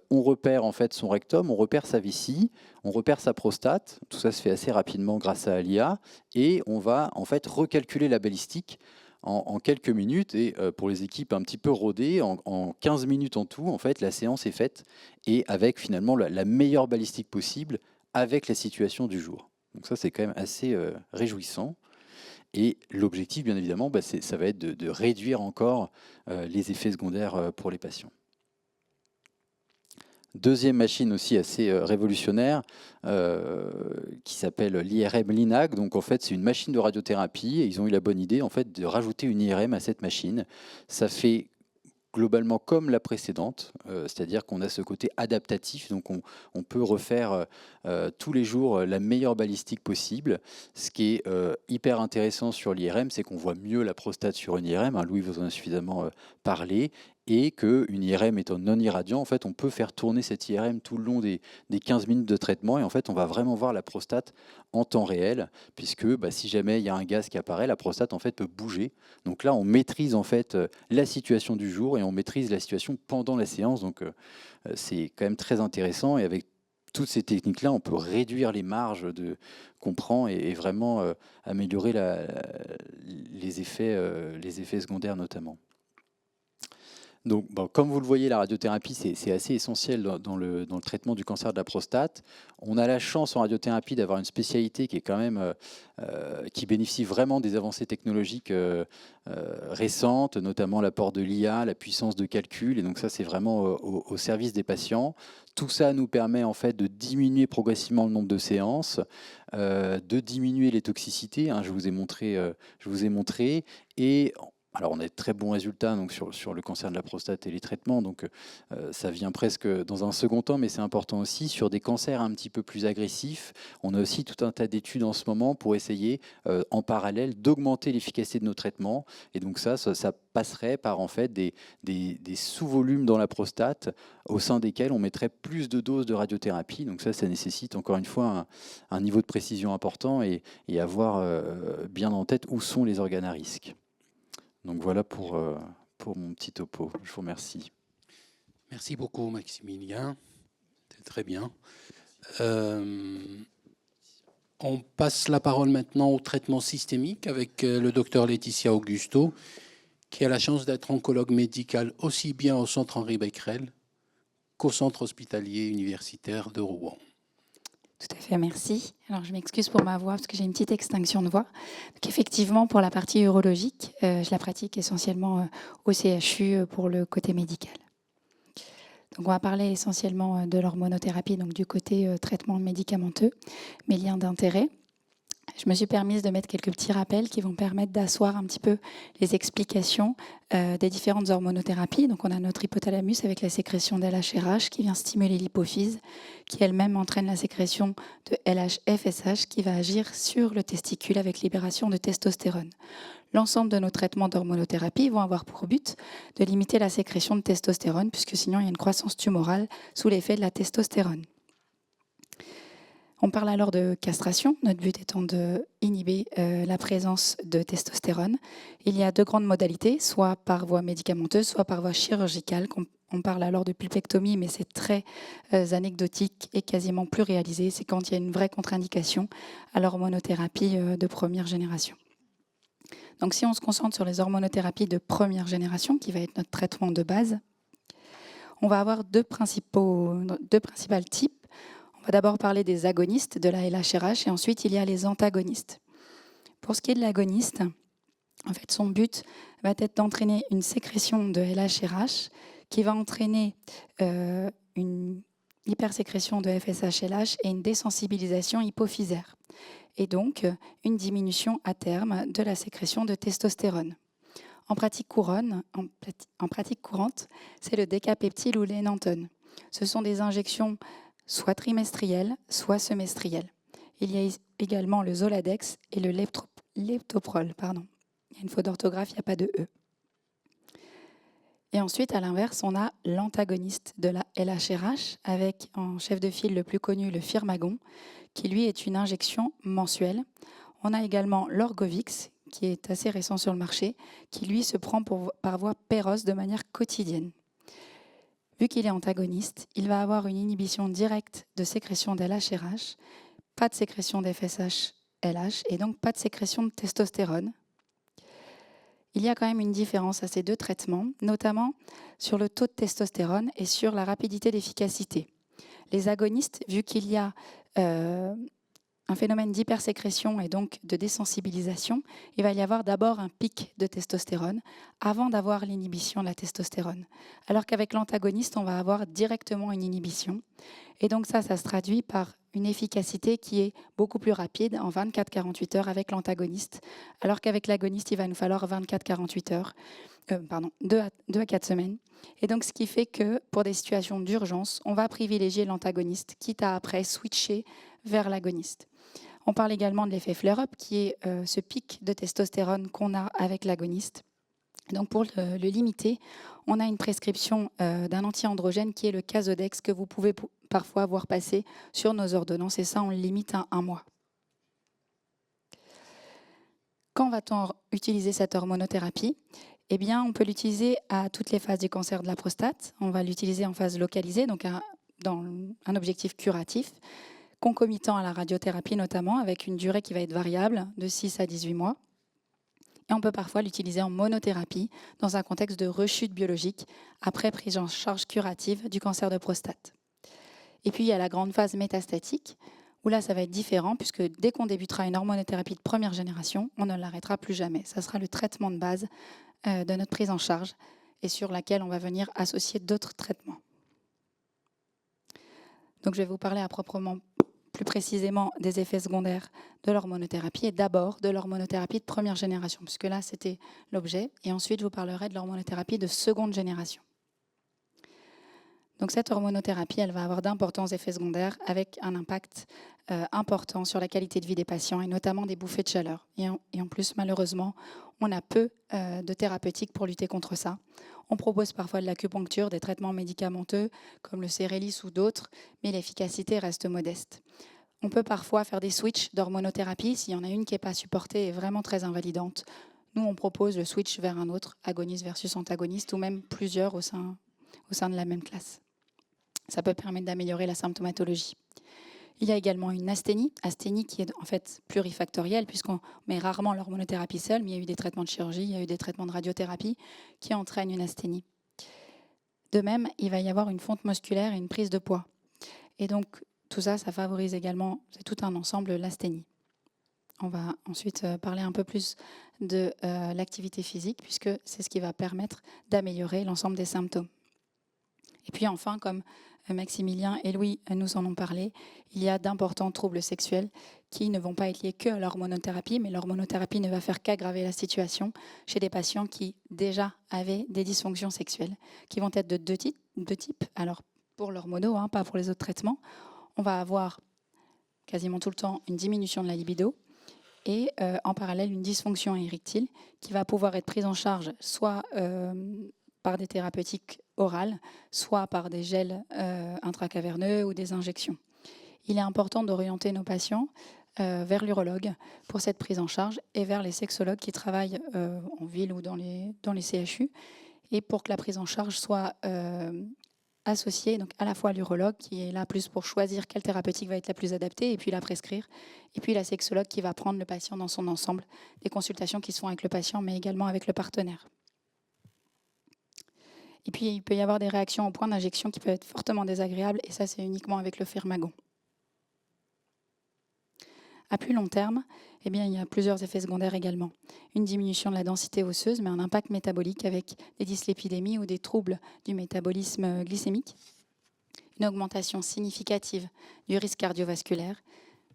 on repère en fait son rectum, on repère sa vessie, on repère sa prostate. Tout ça se fait assez rapidement grâce à l'IA, et on va en fait recalculer la balistique en quelques minutes. Et pour les équipes un petit peu rodées, en 15 minutes en tout, en fait, la séance est faite, et avec finalement la meilleure balistique possible avec la situation du jour. Donc ça, c'est quand même assez réjouissant. Et l'objectif, bien évidemment, ça va être de réduire encore les effets secondaires pour les patients. Deuxième machine aussi assez révolutionnaire qui s'appelle l'IRM Linac. Donc en fait, c'est une machine de radiothérapie, et ils ont eu la bonne idée en fait de rajouter une IRM à cette machine. Ça fait globalement comme la précédente, c'est-à-dire qu'on a ce côté adaptatif, donc on peut refaire tous les jours la meilleure balistique possible. Ce qui est hyper intéressant sur l'IRM, c'est qu'on voit mieux la prostate sur une IRM, hein, Louis vous en a suffisamment parlé, et qu'une IRM étant non irradiant, en fait, on peut faire tourner cette IRM tout le long des 15 minutes de traitement, et en fait, on va vraiment voir la prostate en temps réel, puisque si jamais il y a un gaz qui apparaît, la prostate en fait peut bouger. Donc là, on maîtrise en fait la situation du jour, et on maîtrise la situation pendant la séance. Donc c'est quand même très intéressant, et avec toutes ces techniques-là, on peut réduire les marges qu'on prend, et vraiment améliorer les effets secondaires notamment. Donc, comme vous le voyez, la radiothérapie, c'est assez essentiel dans le traitement du cancer de la prostate. On a la chance en radiothérapie d'avoir une spécialité qui est quand même qui bénéficie vraiment des avancées technologiques récentes, notamment l'apport de l'IA, la puissance de calcul. Et donc ça, c'est vraiment au service des patients. Tout ça nous permet en fait de diminuer progressivement le nombre de séances, de diminuer les toxicités. Hein, je vous ai montré. Et alors, on a de très bons résultats donc, sur le cancer de la prostate et les traitements, donc ça vient presque dans un second temps, mais c'est important aussi. Sur des cancers un petit peu plus agressifs, on a aussi tout un tas d'études en ce moment pour essayer, en parallèle, d'augmenter l'efficacité de nos traitements. Et donc ça passerait par en fait des sous-volumes dans la prostate, au sein desquels on mettrait plus de doses de radiothérapie. Donc ça nécessite encore une fois un niveau de précision important, et avoir bien en tête où sont les organes à risque. Donc voilà pour mon petit topo. Je vous remercie. Merci beaucoup, Maximilien. C'est très bien. On passe la parole maintenant au traitement systémique avec le docteur Laetitia Augusto, qui a la chance d'être oncologue médical aussi bien au centre Henri Becquerel qu'au centre hospitalier universitaire de Rouen. Tout à fait, merci. Alors, je m'excuse pour ma voix parce que j'ai une petite extinction de voix. Donc, effectivement, pour la partie urologique, je la pratique essentiellement au CHU pour le côté médical. Donc, on va parler essentiellement de l'hormonothérapie, donc du côté traitement médicamenteux, mes liens d'intérêt. Je me suis permise de mettre quelques petits rappels qui vont permettre d'asseoir un petit peu les explications des différentes hormonothérapies. Donc, on a notre hypothalamus avec la sécrétion d'LHRH qui vient stimuler l'hypophyse, qui elle-même entraîne la sécrétion de LHFSH qui va agir sur le testicule avec libération de testostérone. L'ensemble de nos traitements d'hormonothérapie vont avoir pour but de limiter la sécrétion de testostérone, puisque sinon il y a une croissance tumorale sous l'effet de la testostérone. On parle alors de castration, notre but étant d'inhiber la présence de testostérone. Il y a deux grandes modalités, soit par voie médicamenteuse, soit par voie chirurgicale. On parle alors de pulpectomie, mais c'est très anecdotique et quasiment plus réalisé. C'est quand il y a une vraie contre-indication à l'hormonothérapie de première génération. Donc si on se concentre sur les hormonothérapies de première génération, qui va être notre traitement de base, on va avoir deux principaux types. On va d'abord parler des agonistes de la LHRH et ensuite il y a les antagonistes. Pour ce qui est de l'agoniste, en fait, son but va être d'entraîner une sécrétion de LHRH qui va entraîner une hypersécrétion de FSH-LH et une désensibilisation hypophysaire. Et donc une diminution à terme de la sécrétion de testostérone. En pratique courante, c'est le décapeptyl ou l'énantone. Ce sont des injections soit trimestrielles, soit semestrielles. Il y a également le Zoladex et le leptoprol. Il y a une faute d'orthographe, il n'y a pas de E. Et ensuite, à l'inverse, on a l'antagoniste de la LHRH, avec en chef de file le plus connu, le Firmagon, qui lui est une injection mensuelle. On a également l'Orgovix, qui est assez récent sur le marché, qui lui se prend par voie péroce de manière quotidienne. Vu qu'il est antagoniste, il va avoir une inhibition directe de sécrétion d'LHRH, pas de sécrétion d'FSH-LH et donc pas de sécrétion de testostérone. Il y a quand même une différence à ces deux traitements, notamment sur le taux de testostérone et sur la rapidité d'efficacité. Les agonistes, vu qu'il y a un phénomène d'hypersécrétion et donc de désensibilisation, il va y avoir d'abord un pic de testostérone avant d'avoir l'inhibition de la testostérone. Alors qu'avec l'antagoniste, on va avoir directement une inhibition. Et donc ça se traduit par une efficacité qui est beaucoup plus rapide en 24-48 heures avec l'antagoniste, alors qu'avec l'agoniste, il va nous falloir 24-48 heures, 2 à 4 semaines. Et donc ce qui fait que pour des situations d'urgence, on va privilégier l'antagoniste, quitte à après switcher vers l'agoniste. On parle également de l'effet flare-up, qui est ce pic de testostérone qu'on a avec l'agoniste. Donc pour le limiter, on a une prescription d'un anti-androgène qui est le Casodex, que vous pouvez parfois voir passer sur nos ordonnances, et ça, on le limite à 1 mois. Quand va-t-on utiliser cette hormonothérapie ? Eh bien, on peut l'utiliser à toutes les phases du cancer de la prostate. On va l'utiliser en phase localisée, donc dans un objectif curatif, concomitant à la radiothérapie notamment, avec une durée qui va être variable de 6 à 18 mois. Et on peut parfois l'utiliser en monothérapie dans un contexte de rechute biologique après prise en charge curative du cancer de prostate. Et puis il y a la grande phase métastatique, où là ça va être différent, puisque dès qu'on débutera une hormonothérapie de première génération, on ne l'arrêtera plus jamais. Ça sera le traitement de base de notre prise en charge et sur laquelle on va venir associer d'autres traitements. Donc je vais vous parler plus précisément des effets secondaires de l'hormonothérapie et d'abord de l'hormonothérapie de première génération, puisque là c'était l'objet, et ensuite je vous parlerai de l'hormonothérapie de seconde génération. Donc cette hormonothérapie, elle va avoir d'importants effets secondaires avec un impact important sur la qualité de vie des patients et notamment des bouffées de chaleur. Et en plus, malheureusement, on a peu de thérapeutiques pour lutter contre ça. On propose parfois de l'acupuncture, des traitements médicamenteux comme le Cérélis ou d'autres, mais l'efficacité reste modeste. On peut parfois faire des switches d'hormonothérapie s'il y en a une qui n'est pas supportée et vraiment très invalidante. Nous, on propose le switch vers un autre, agoniste versus antagoniste, ou même plusieurs au sein de la même classe. Ça peut permettre d'améliorer la symptomatologie. Il y a également une asthénie qui est en fait plurifactorielle, puisqu'on met rarement l'hormonothérapie seule, mais il y a eu des traitements de chirurgie, il y a eu des traitements de radiothérapie qui entraînent une asthénie. De même, il va y avoir une fonte musculaire et une prise de poids. Et donc, tout ça, ça favorise également, c'est tout un ensemble, l'asthénie. On va ensuite parler un peu plus de l'activité physique, puisque c'est ce qui va permettre d'améliorer l'ensemble des symptômes. Et puis enfin, comme Maximilien et Louis nous en ont parlé, il y a d'importants troubles sexuels qui ne vont pas être liés que à l'hormonothérapie, mais l'hormonothérapie ne va faire qu'aggraver la situation chez des patients qui déjà avaient des dysfonctions sexuelles, qui vont être de deux types. Alors pour l'hormono, pas pour les autres traitements, on va avoir quasiment tout le temps une diminution de la libido et en parallèle une dysfonction érectile qui va pouvoir être prise en charge soit par des thérapeutiques orales, soit par des gels intracaverneux ou des injections. Il est important d'orienter nos patients vers l'urologue pour cette prise en charge et vers les sexologues qui travaillent en ville ou dans les CHU, et pour que la prise en charge soit associée donc à la fois à l'urologue qui est là plus pour choisir quelle thérapeutique va être la plus adaptée et puis la prescrire, et puis la sexologue qui va prendre le patient dans son ensemble, des consultations qui se font avec le patient mais également avec le partenaire. Et puis, il peut y avoir des réactions au point d'injection qui peuvent être fortement désagréables, et ça, c'est uniquement avec le Firmagon. À plus long terme, eh bien, il y a plusieurs effets secondaires également. Une diminution de la densité osseuse, mais un impact métabolique avec des dyslipidémies ou des troubles du métabolisme glycémique. Une augmentation significative du risque cardiovasculaire,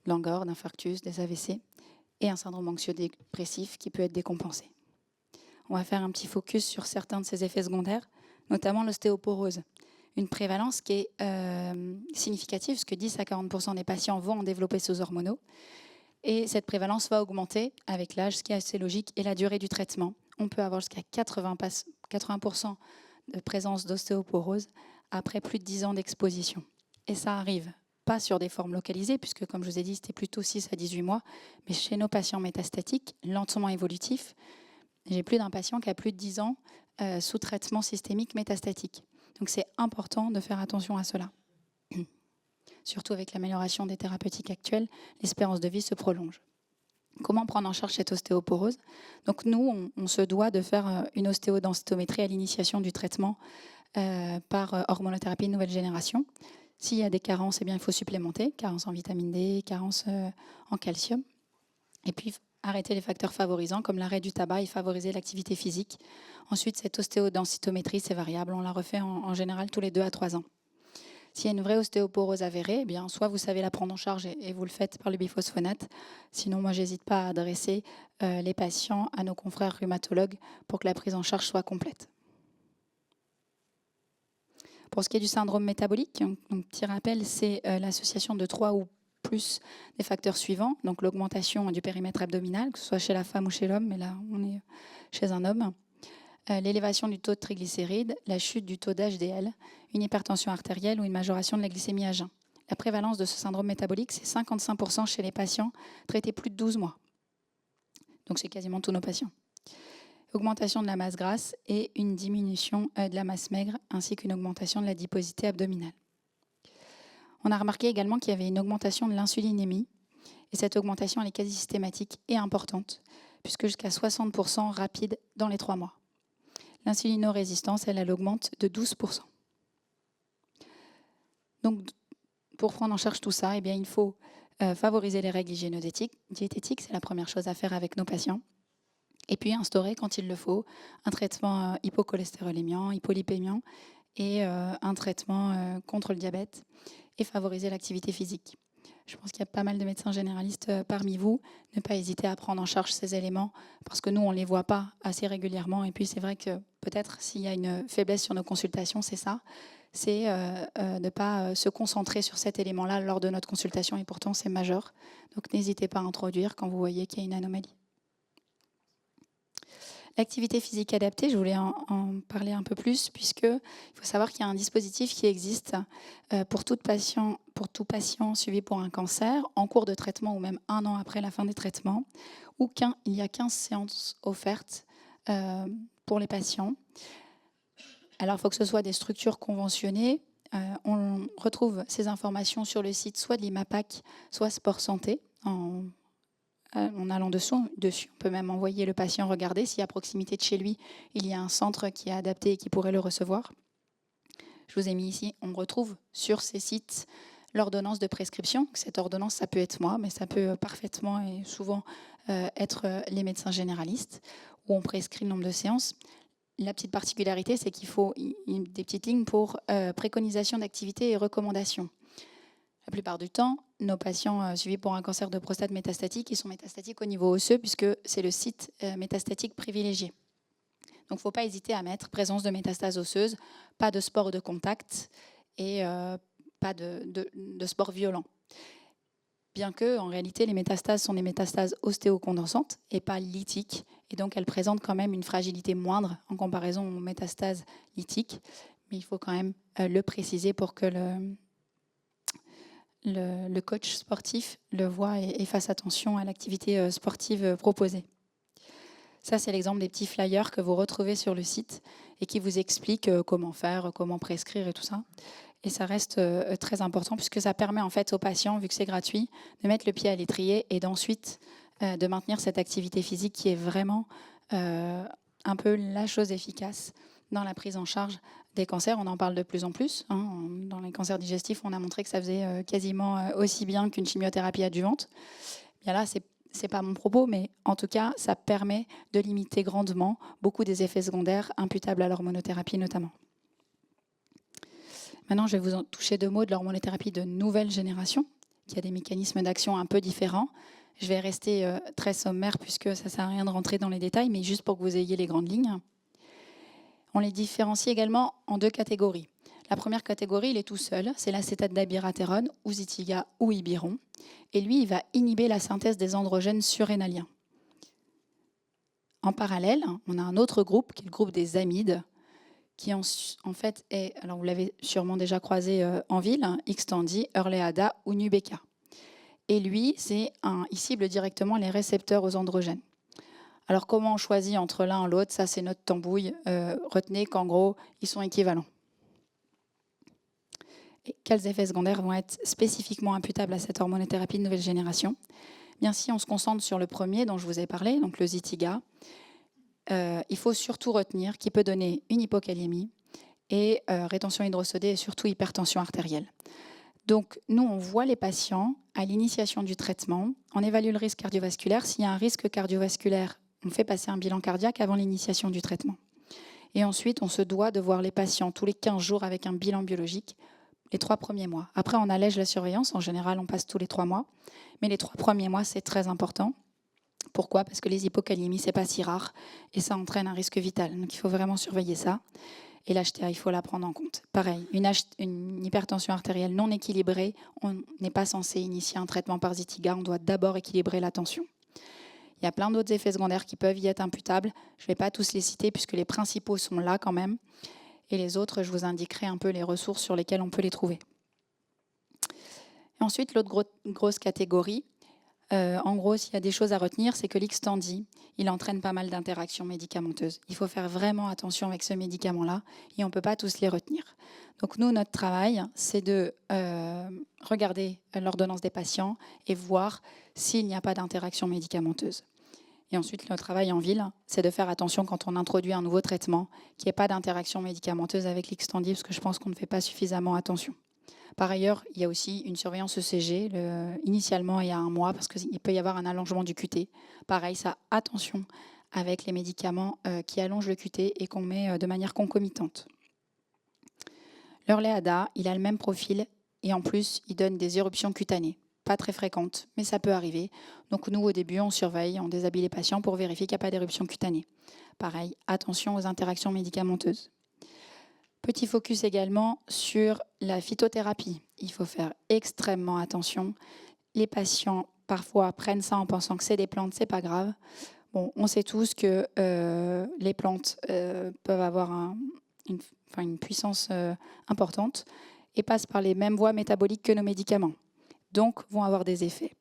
de l'angor, d'infarctus, des AVC, et un syndrome anxio-dépressif qui peut être décompensé. On va faire un petit focus sur certains de ces effets secondaires, notamment l'ostéoporose. Une prévalence qui est significative, parce que 10 à 40% des patients vont en développer sous hormonaux. Et cette prévalence va augmenter avec l'âge, ce qui est assez logique, et la durée du traitement. On peut avoir jusqu'à 80% de présence d'ostéoporose après plus de 10 ans d'exposition. Et ça arrive pas sur des formes localisées, puisque comme je vous ai dit, c'était plutôt 6 à 18 mois, mais chez nos patients métastatiques, lentement évolutifs, j'ai plus d'un patient qui a plus de 10 ans sous traitement systémique métastatique. Donc c'est important de faire attention à cela. Surtout avec l'amélioration des thérapeutiques actuelles, l'espérance de vie se prolonge. Comment prendre en charge cette ostéoporose? Donc nous, on se doit de faire une ostéodensitométrie à l'initiation du traitement par hormonothérapie de nouvelle génération. S'il y a des carences, eh bien, il faut supplémenter, carence en vitamine D, carence en calcium. Et puis arrêter les facteurs favorisants comme l'arrêt du tabac et favoriser l'activité physique. Ensuite, cette ostéodensitométrie, c'est variable. On la refait en général tous les 2 à 3 ans. S'il y a une vraie ostéoporose avérée, eh bien, soit vous savez la prendre en charge et vous le faites par le biphosphonate. Sinon, moi, j'hésite pas à adresser les patients à nos confrères rhumatologues pour que la prise en charge soit complète. Pour ce qui est du syndrome métabolique, donc, petit rappel, c'est l'association de 3 ou plus des facteurs suivants. Donc l'augmentation du périmètre abdominal, que ce soit chez la femme ou chez l'homme, mais là, on est chez un homme. L'élévation du taux de triglycérides, la chute du taux d'HDL, une hypertension artérielle ou une majoration de la glycémie à jeun. La prévalence de ce syndrome métabolique, c'est 55% chez les patients traités plus de 12 mois. Donc c'est quasiment tous nos patients. Augmentation de la masse grasse et une diminution de la masse maigre, ainsi qu'une augmentation de l'adiposité abdominale. On a remarqué également qu'il y avait une augmentation de l'insulinémie, et cette augmentation elle est quasi systématique et importante, puisque jusqu'à 60% rapide dans les 3 mois. L'insulinorésistance, elle augmente de 12%. Donc, pour prendre en charge tout ça, eh bien, il faut favoriser les règles hygiéno-diététiques, c'est la première chose à faire avec nos patients. Et puis instaurer, quand il le faut, un traitement hypocholestérolémiant, hypolipémiant et un traitement contre le diabète et favoriser l'activité physique. Je pense qu'il y a pas mal de médecins généralistes parmi vous. Ne pas hésiter à prendre en charge ces éléments parce que nous, on ne les voit pas assez régulièrement. Et puis, c'est vrai que peut-être s'il y a une faiblesse sur nos consultations, c'est ça. C'est de ne pas se concentrer sur cet élément-là lors de notre consultation. Et pourtant, c'est majeur. Donc, n'hésitez pas à introduire quand vous voyez qu'il y a une anomalie. L'activité physique adaptée, je voulais en parler un peu plus, puisqu'il faut savoir qu'il y a un dispositif qui existe pour tout patient suivi pour un cancer, en cours de traitement ou même 1 an après la fin des traitements, où il y a 15 séances offertes pour les patients. Alors, il faut que ce soit des structures conventionnées. On retrouve ces informations sur le site soit de l'IMAPAC, soit Sport Santé, en allant dessus, on peut même envoyer le patient regarder si à proximité de chez lui, il y a un centre qui est adapté et qui pourrait le recevoir. Je vous ai mis ici, on retrouve sur ces sites l'ordonnance de prescription. Cette ordonnance, ça peut être moi, mais ça peut parfaitement et souvent être les médecins généralistes, où on prescrit le nombre de séances. La petite particularité, c'est qu'il faut des petites lignes pour préconisation d'activité et recommandations. La plupart du temps, nos patients suivis pour un cancer de prostate métastatique, ils sont métastatiques au niveau osseux puisque c'est le site métastatique privilégié. Donc, il ne faut pas hésiter à mettre présence de métastases osseuses, pas de sport de contact et pas de sport violent. Bien que, en réalité, les métastases sont des métastases ostéocondensantes et pas lithiques. Et donc, elles présentent quand même une fragilité moindre en comparaison aux métastases lithiques. Mais il faut quand même le préciser pour que le coach sportif le voit et fasse attention à l'activité sportive proposée. Ça, c'est l'exemple des petits flyers que vous retrouvez sur le site et qui vous expliquent comment faire, comment prescrire et tout ça. Et ça reste très important puisque ça permet en fait aux patients, vu que c'est gratuit, de mettre le pied à l'étrier et d'ensuite de maintenir cette activité physique qui est vraiment un peu la chose efficace dans la prise en charge des cancers. On en parle de plus en plus. Dans les cancers digestifs, on a montré que ça faisait quasiment aussi bien qu'une chimiothérapie adjuvante. Bien là, c'est pas mon propos, mais en tout cas, ça permet de limiter grandement beaucoup des effets secondaires imputables à l'hormonothérapie notamment. Maintenant, je vais vous en toucher 2 mots de l'hormonothérapie de nouvelle génération, qui a des mécanismes d'action un peu différents. Je vais rester très sommaire puisque ça ne sert à rien de rentrer dans les détails, mais juste pour que vous ayez les grandes lignes. On les différencie également en 2 catégories. La première catégorie, il est tout seul, c'est l'acétate d'abiraterone ou Zytiga ou Ibiron. Et lui, il va inhiber la synthèse des androgènes surrénaliens. En parallèle, on a un autre groupe qui est le groupe des amides qui en fait est, alors vous l'avez sûrement déjà croisé en ville, hein, Xtandi, Erleada ou Nubeqa. Et lui, il cible directement les récepteurs aux androgènes. Alors comment on choisit entre l'un et l'autre? Ça, c'est notre tambouille. Retenez qu'en gros, ils sont équivalents. Et quels effets secondaires vont être spécifiquement imputables à cette hormonothérapie de nouvelle génération? Bien, si on se concentre sur le premier dont je vous ai parlé, donc le Zytiga, il faut surtout retenir qu'il peut donner une hypokaliémie et rétention hydrosodée et surtout hypertension artérielle. Donc, nous, on voit les patients à l'initiation du traitement, on évalue le risque cardiovasculaire. S'il y a un risque cardiovasculaire, on fait passer un bilan cardiaque avant l'initiation du traitement. Et ensuite, on se doit de voir les patients tous les 15 jours avec un bilan biologique les 3 premiers mois. Après, on allège la surveillance. En général, on passe tous les 3 mois. Mais les 3 premiers mois, c'est très important. Pourquoi? Parce que les hypokaliémies, ce n'est pas si rare et ça entraîne un risque vital. Donc, il faut vraiment surveiller ça. Et l'HTA, il faut la prendre en compte. Pareil, une hypertension artérielle non équilibrée, on n'est pas censé initier un traitement par Zytiga, on doit d'abord équilibrer la tension. Il y a plein d'autres effets secondaires qui peuvent y être imputables. Je ne vais pas tous les citer puisque les principaux sont là quand même. Et les autres, je vous indiquerai un peu les ressources sur lesquelles on peut les trouver. Et ensuite, l'autre grosse catégorie, en gros, s'il y a des choses à retenir, c'est que l'Xtandi, il entraîne pas mal d'interactions médicamenteuses. Il faut faire vraiment attention avec ce médicament-là et on ne peut pas tous les retenir. Donc nous, notre travail, c'est de regarder l'ordonnance des patients et voir s'il n'y a pas d'interaction médicamenteuse. Et ensuite, le travail en ville, c'est de faire attention quand on introduit un nouveau traitement, qu'il n'y ait pas d'interaction médicamenteuse avec l'Xtandi, parce que je pense qu'on ne fait pas suffisamment attention. Par ailleurs, il y a aussi une surveillance ECG, initialement il y a 1 mois, parce qu'il peut y avoir un allongement du QT. Pareil, ça, attention avec les médicaments qui allongent le QT et qu'on met de manière concomitante. L'Erleada, il a le même profil et en plus, il donne des éruptions cutanées. Pas très fréquentes, mais ça peut arriver. Donc nous, au début, on surveille, on déshabille les patients pour vérifier qu'il n'y a pas d'éruption cutanée. Pareil, attention aux interactions médicamenteuses. Petit focus également sur la phytothérapie. Il faut faire extrêmement attention. Les patients, parfois, prennent ça en pensant que c'est des plantes, c'est pas grave. Bon, on sait tous que les plantes peuvent avoir une puissance importante et passent par les mêmes voies métaboliques que nos médicaments. Donc, vont avoir des effets.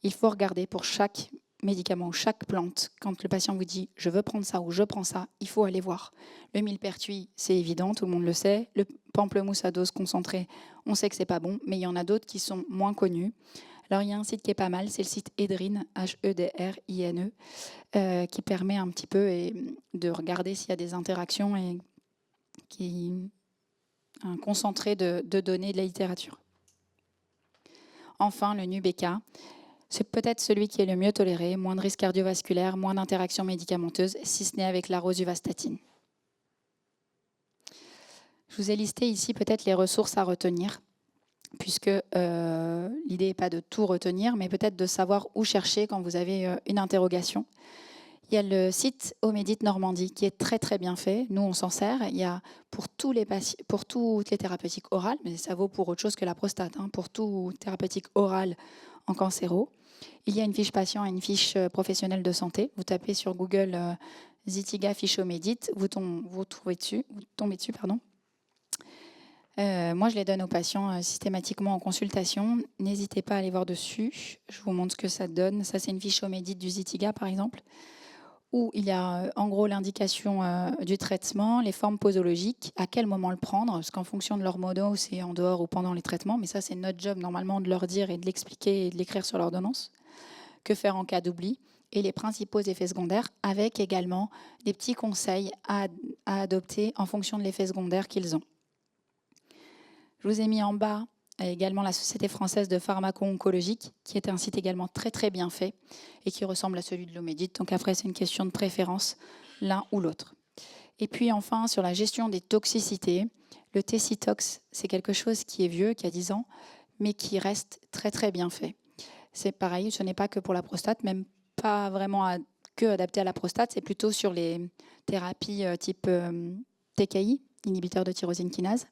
Il faut regarder pour chaque médicament ou chaque plante, quand le patient vous dit « je veux prendre ça » ou « je prends ça », il faut aller voir. Le millepertuis, c'est évident, tout le monde le sait. Le pamplemousse à dose concentrée, on sait que c'est pas bon, mais il y en a d'autres qui sont moins connus. Alors, il y a un site qui est pas mal, c'est le site Hedrine, Hedrine, qui permet un petit peu de regarder s'il y a des interactions et un concentré de données de la littérature. Enfin, le Nubeqa, c'est peut-être celui qui est le mieux toléré, moins de risques cardiovasculaires, moins d'interactions médicamenteuses, si ce n'est avec la rosuvastatine. Je vous ai listé ici peut-être les ressources à retenir, puisque l'idée n'est pas de tout retenir, mais peut-être de savoir où chercher quand vous avez une interrogation. Il y a le site Omédit Normandie qui est très très bien fait. Nous, on s'en sert. Il y a pour toutes les thérapeutiques orales, mais ça vaut pour autre chose que la prostate, hein, pour tout thérapeutique oral en cancéro. Il y a une fiche patient et une fiche professionnelle de santé. Vous tapez sur Google Zytiga fiche Omédit, vous tombez dessus. Moi, je les donne aux patients systématiquement en consultation. N'hésitez pas à aller voir dessus. Je vous montre ce que ça donne. Ça, c'est une fiche Omédit du Zytiga, par exemple, où il y a en gros l'indication du traitement, les formes posologiques, à quel moment le prendre, parce qu'en fonction de leur modo, c'est en dehors ou pendant les traitements, mais ça c'est notre job normalement de leur dire et de l'expliquer et de l'écrire sur l'ordonnance. Que faire en cas d'oubli et les principaux effets secondaires, avec également des petits conseils à adopter en fonction de l'effet secondaire qu'ils ont. Je vous ai mis en bas également la Société française de pharmaco-oncologique, qui est un site également très très bien fait et qui ressemble à celui de l'Omédit. Donc après, c'est une question de préférence, l'un ou l'autre. Et puis enfin, sur la gestion des toxicités, le Tessitox, c'est quelque chose qui est vieux, qui a 10 ans, mais qui reste très très bien fait. C'est pareil, ce n'est pas que pour la prostate, même pas vraiment que adapté à la prostate, c'est plutôt sur les thérapies type TKI, inhibiteur de tyrosine kinase.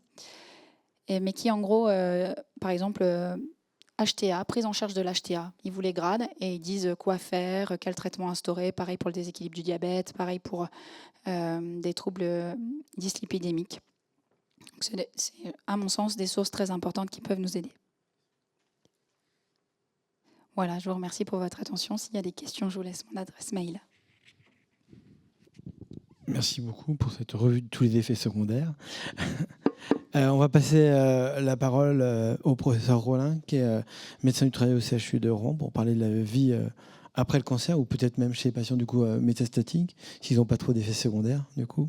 Mais qui, en gros, par exemple, HTA, prise en charge de l'HTA. Ils vous les gradent et ils disent quoi faire, quel traitement instaurer. Pareil pour le déséquilibre du diabète, pareil pour des troubles dyslipidémiques. C'est, à mon sens, des sources très importantes qui peuvent nous aider. Voilà, je vous remercie pour votre attention. S'il y a des questions, je vous laisse mon adresse mail. Merci beaucoup pour cette revue de tous les effets secondaires. On va passer la parole au professeur Rollin, qui est médecin du travail au CHU de Rouen, pour parler de la vie après le cancer, ou peut-être même chez les patients du coup métastatiques, s'ils n'ont pas trop d'effets secondaires du coup.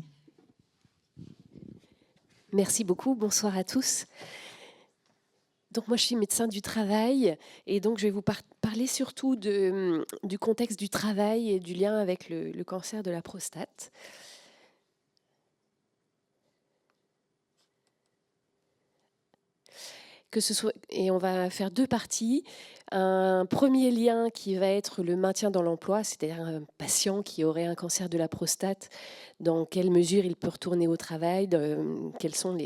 Merci beaucoup, bonsoir à tous. Donc moi je suis médecin du travail et donc je vais vous parler surtout du contexte du travail et du lien avec le cancer de la prostate. Et on va faire deux parties. Un premier lien qui va être le maintien dans l'emploi, c'est-à-dire un patient qui aurait un cancer de la prostate, dans quelle mesure il peut retourner au travail, quels sont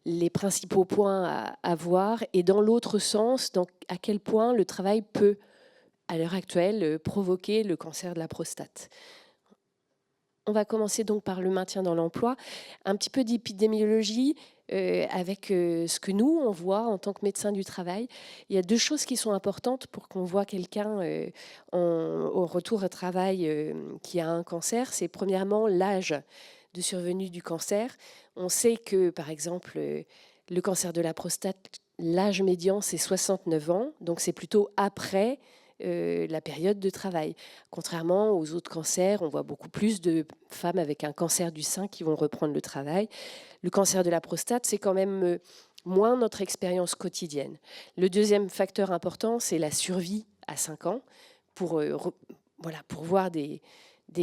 les principaux points à voir, et dans l'autre sens, à quel point le travail peut, à l'heure actuelle, provoquer le cancer de la prostate. On va commencer donc par le maintien dans l'emploi. Un petit peu d'épidémiologie avec ce que nous, on voit en tant que médecin du travail. Il y a deux choses qui sont importantes pour qu'on voit quelqu'un au retour au travail qui a un cancer. C'est premièrement l'âge de survenue du cancer. On sait que, par exemple, le cancer de la prostate, l'âge médian, c'est 69 ans. Donc, c'est plutôt après la période de travail. Contrairement aux autres cancers, on voit beaucoup plus de femmes avec un cancer du sein qui vont reprendre le travail. Le cancer de la prostate, c'est quand même moins notre expérience quotidienne. Le deuxième facteur important, c'est la survie à 5 ans. Pour voir des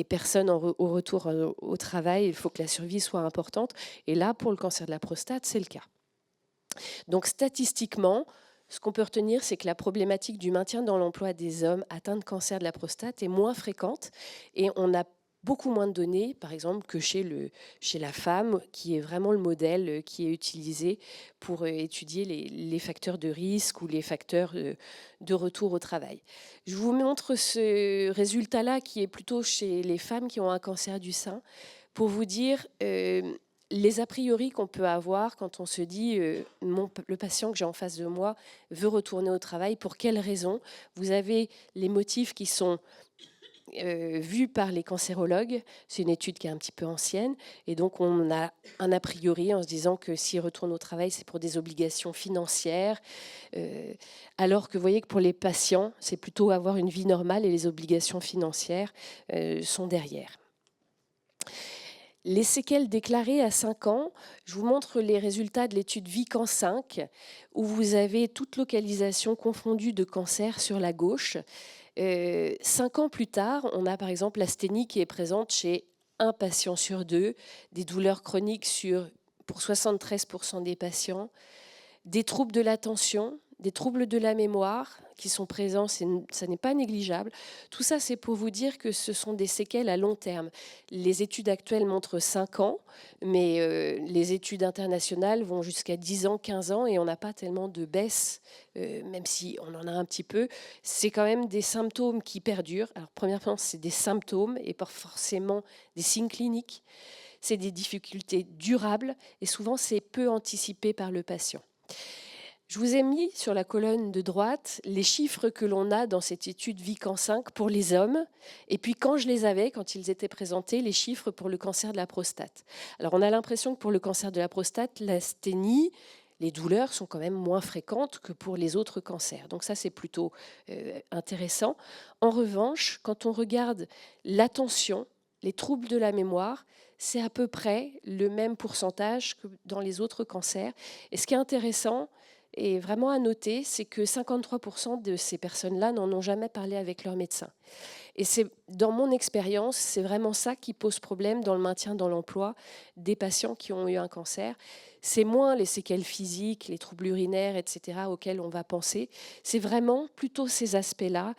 personnes au retour au travail, il faut que la survie soit importante. Et là, pour le cancer de la prostate, c'est le cas. Donc statistiquement, ce qu'on peut retenir, c'est que la problématique du maintien dans l'emploi des hommes atteints de cancer de la prostate est moins fréquente et on a beaucoup moins de données, par exemple, que chez la femme, qui est vraiment le modèle qui est utilisé pour étudier les facteurs de risque ou les facteurs de retour au travail. Je vous montre ce résultat-là qui est plutôt chez les femmes qui ont un cancer du sein pour vous dire les a priori qu'on peut avoir quand on se dit le patient que j'ai en face de moi veut retourner au travail, pour quelles raisons. Vous avez les motifs qui sont vus par les cancérologues. C'est une étude qui est un petit peu ancienne et donc on a un a priori en se disant que s'il retourne au travail, c'est pour des obligations financières, alors que vous voyez que pour les patients, c'est plutôt avoir une vie normale et les obligations financières sont derrière. Les séquelles déclarées à 5 ans, je vous montre les résultats de l'étude VICAN 5, où vous avez toute localisation confondue de cancer sur la gauche. 5 ans plus tard, on a par exemple l'asthénie qui est présente chez un patient sur 2, des douleurs chroniques pour 73% des patients, des troubles de l'attention, des troubles de la mémoire qui sont présents, ça n'est pas négligeable. Tout ça, c'est pour vous dire que ce sont des séquelles à long terme. Les études actuelles montrent 5 ans, mais les études internationales vont jusqu'à 10 ans, 15 ans, et on n'a pas tellement de baisse, même si on en a un petit peu. C'est quand même des symptômes qui perdurent. Alors, premièrement, c'est des symptômes et pas forcément des signes cliniques. C'est des difficultés durables et souvent, c'est peu anticipé par le patient. Je vous ai mis sur la colonne de droite les chiffres que l'on a dans cette étude VICAN 5 pour les hommes. Et puis quand ils étaient présentés, les chiffres pour le cancer de la prostate. Alors on a l'impression que pour le cancer de la prostate, l'asthénie, les douleurs sont quand même moins fréquentes que pour les autres cancers. Donc ça, c'est plutôt intéressant. En revanche, quand on regarde l'attention, les troubles de la mémoire, c'est à peu près le même pourcentage que dans les autres cancers. Et ce qui est intéressant, et vraiment à noter, c'est que 53% de ces personnes-là n'en ont jamais parlé avec leur médecin. Et c'est, dans mon expérience, c'est vraiment ça qui pose problème dans le maintien dans l'emploi des patients qui ont eu un cancer. C'est moins les séquelles physiques, les troubles urinaires, etc., auxquels on va penser. C'est vraiment plutôt ces aspects-là